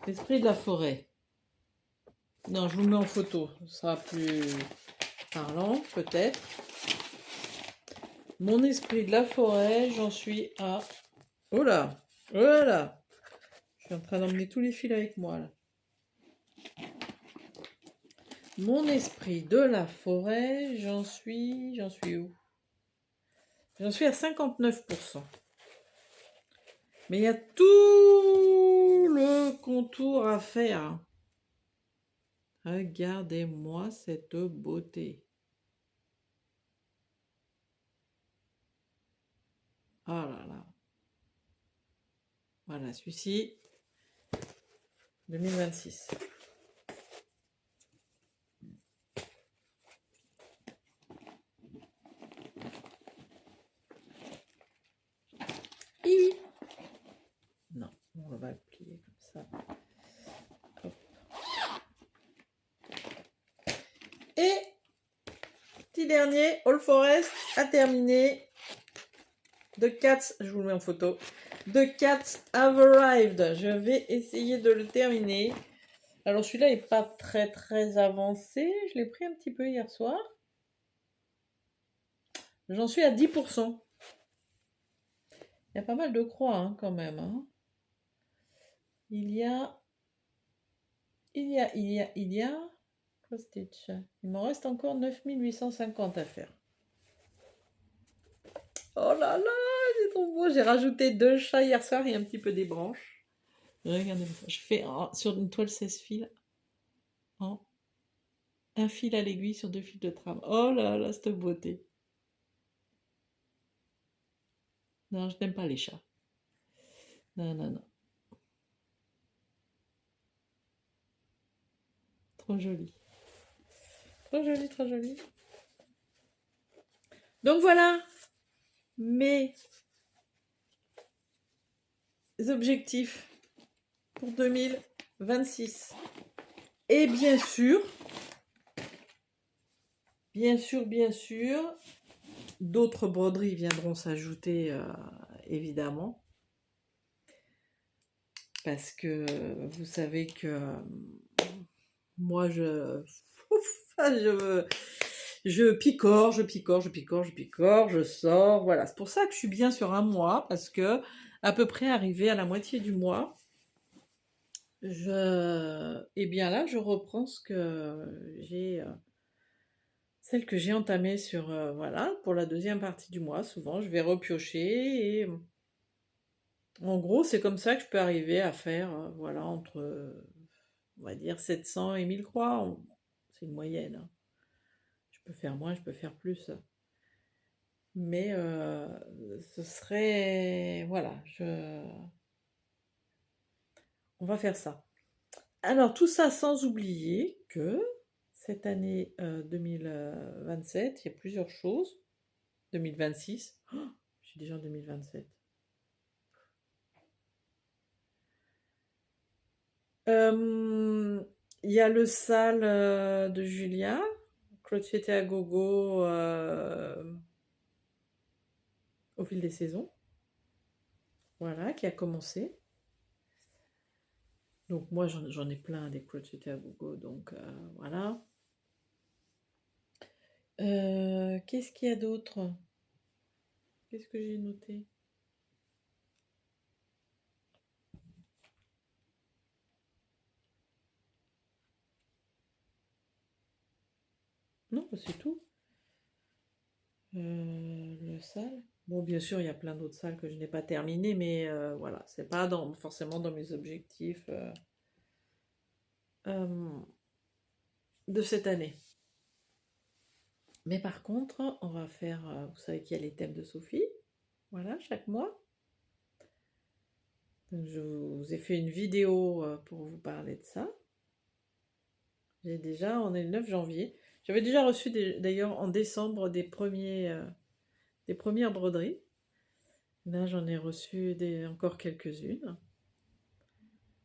l'esprit de la forêt. Non, je vous mets en photo. Ce sera plus parlant, peut-être. Mon esprit de la forêt, j'en suis à... Oh là. Oh là là. Je suis en train d'emmener tous les fils avec moi, là. Mon esprit de la forêt, j'en suis où? J'en suis à 59%. Mais il y a tout le contour à faire. Regardez-moi cette beauté. Oh là là. Voilà, celui-ci, 2026. Oui. Non, on va le plier comme ça. Hop. Et petit dernier, All Forest a terminé. The Cats, je vous le mets en photo. The Cats have arrived. Je vais essayer de le terminer. Alors celui-là n'est pas très avancé. Je l'ai pris un petit peu hier soir. J'en suis à 10%. Il y a pas mal de croix, hein, quand même. Hein. Il y a... Cross-stitch. Il m'en reste encore 9850 à faire. Oh là là, c'est trop beau. J'ai rajouté 2 chats hier soir et un petit peu des branches. Regardez ça. Je fais sur une toile 16 fils. Un fil à l'aiguille sur 2 fils de trame. Oh là là, cette beauté. Non, je n'aime pas les chats. Non, non, non. Trop joli. Trop joli, trop joli. Donc voilà mes objectifs pour 2026. Et bien sûr, d'autres broderies viendront s'ajouter, évidemment. Parce que vous savez que moi, je picore, je sors. Voilà, c'est pour ça que je suis bien sur un mois, parce que à peu près arrivé à la moitié du mois, et bien là, je reprends ce que j'ai, celle que j'ai entamée sur, voilà, pour la deuxième partie du mois. Souvent, je vais repiocher et en gros, c'est comme ça que je peux arriver à faire, voilà, entre, on va dire 700 et 1000 croix. C'est une moyenne. Hein. Je peux faire moins, je peux faire plus. Mais ce serait... Voilà, on va faire ça. Alors, tout ça sans oublier que cette année 2027, il y a plusieurs choses. 2026, oh, je suis déjà en 2027. Il y a le sale de Julia, Crochet à gogo au fil des saisons. Voilà, qui a commencé. Donc moi j'en ai plein des Crochet à gogo, donc voilà. Qu'est-ce qu'il y a d'autre? Qu'est-ce que j'ai noté? Non, c'est tout. Le sale. Bon, bien sûr, il y a plein d'autres salles que je n'ai pas terminées, mais voilà, c'est pas forcément dans mes objectifs. de cette année. Mais par contre, on va faire, vous savez qu'il y a les thèmes de Sophie, voilà, chaque mois. Donc je vous ai fait une vidéo pour vous parler de ça. On est le 9 janvier. J'avais déjà reçu d'ailleurs en décembre des premières broderies. Là, j'en ai reçu encore quelques-unes.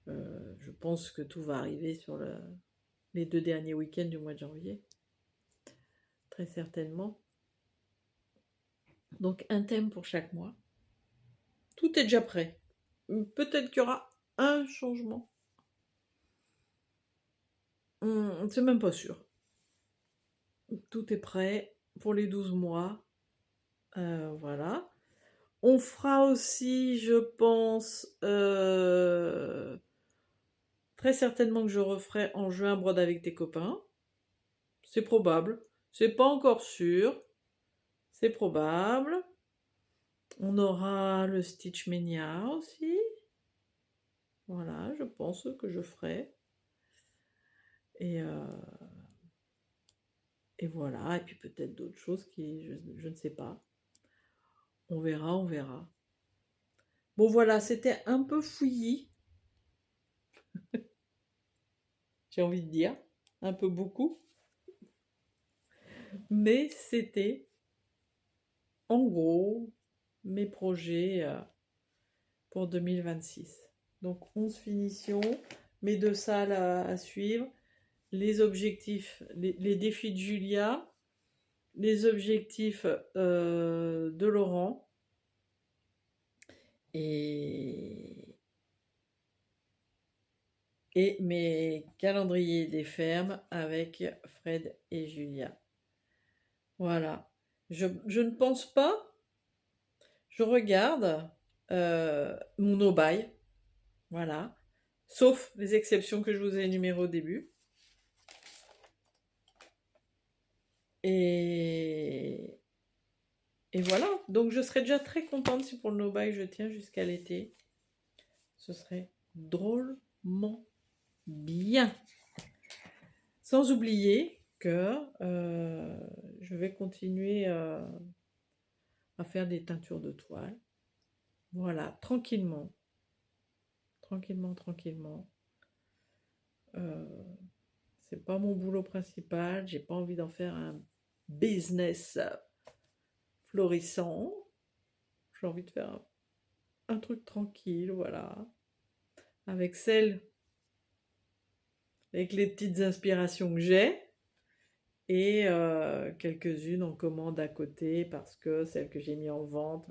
Je pense que tout va arriver sur les 2 derniers week-ends du mois de janvier. Très certainement. Donc un thème pour chaque mois. Tout est déjà prêt. Peut-être qu'il y aura un changement. C'est même pas sûr. Tout est prêt pour les 12 mois. Voilà. On fera aussi, je pense, très certainement que je referai en juin brode avec tes copains. C'est probable. C'est pas encore sûr. C'est probable. On aura le Stitch Mania aussi. Voilà, je pense que je ferai. Et voilà, et puis peut-être d'autres choses qui, je ne sais pas. On verra, on verra. Bon voilà, c'était un peu fouillis. J'ai envie de dire. Un peu beaucoup. Mais c'était, en gros, mes projets pour 2026. Donc 11 finitions, mes 2 salles à suivre, les objectifs, les défis de Julia, les objectifs de Laurent et mes calendriers des fermes avec Fred et Julia. Voilà. Je ne pense pas, je regarde mon no-buy, voilà, sauf les exceptions que je vous ai énumérées au début. Et voilà, donc je serais déjà très contente si pour le no-buy je tiens jusqu'à l'été. Ce serait drôlement bien. Sans oublier que je vais continuer à faire des teintures de toile. Voilà, tranquillement. Tranquillement. C'est pas mon boulot principal. J'ai pas envie d'en faire un business florissant. J'ai envie de faire un truc tranquille, voilà. Avec les petites inspirations que j'ai. Et quelques-unes en commande à côté parce que celles que j'ai mis en vente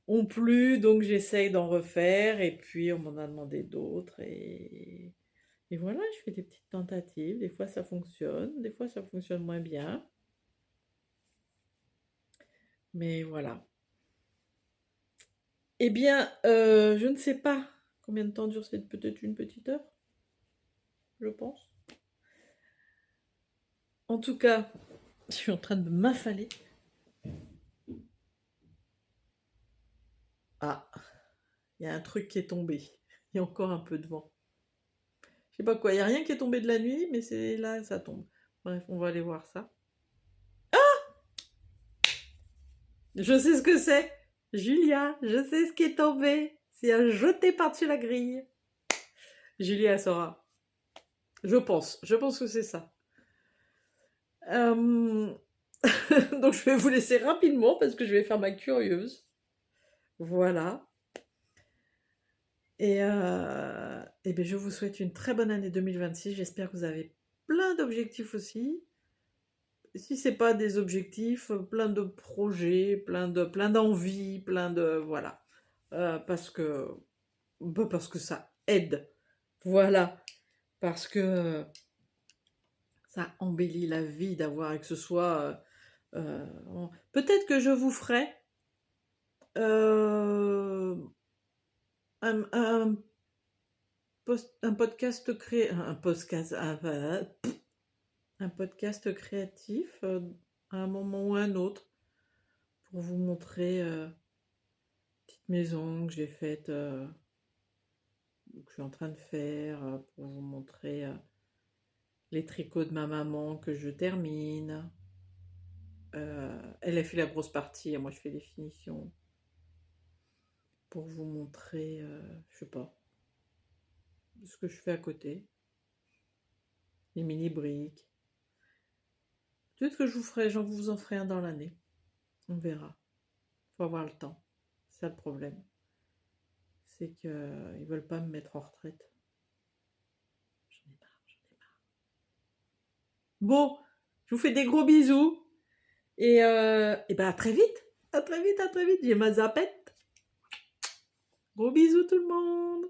ont plu, donc j'essaye d'en refaire et puis on m'en a demandé d'autres et voilà, je fais des petites tentatives, des fois ça fonctionne, des fois ça fonctionne moins bien, mais voilà. Eh bien, je ne sais pas combien de temps dure cette, peut-être une petite heure, je pense. En tout cas, je suis en train de m'affaler. Ah, il y a un truc qui est tombé. Il y a encore un peu de vent. Je sais pas quoi, il n'y a rien qui est tombé de la nuit, mais c'est là, ça tombe. Bref, on va aller voir ça. Je sais ce que c'est. Julia, je sais ce qui est tombé. C'est un jeté par-dessus la grille. Julia saura. Je pense que c'est ça. Donc je vais vous laisser rapidement parce que je vais faire ma curieuse. Voilà. Et bien je vous souhaite une très bonne année 2026. J'espère que vous avez plein d'objectifs aussi. Si c'est pas des objectifs, plein de projets, plein d'envies, plein de voilà. Parce que ça aide. Voilà. Parce que ça embellit la vie d'avoir et que ce soit. Peut-être que je vous ferai euh, un podcast un podcast créatif à un moment ou à un autre pour vous montrer une petite maison que j'ai faite, que je suis en train de faire, pour vous montrer les tricots de ma maman que je termine. Elle a fait la grosse partie et moi je fais les finitions. Pour vous montrer, je sais pas, ce que je fais à côté. Les mini briques. Peut-être que je vous en ferai un dans l'année. On verra. Faut avoir le temps. C'est ça le problème. C'est qu'ils veulent pas me mettre en retraite. J'en ai marre. Bon, je vous fais des gros bisous. Et ben à très vite. À très vite. J'ai ma zapette. Gros bisous tout le monde.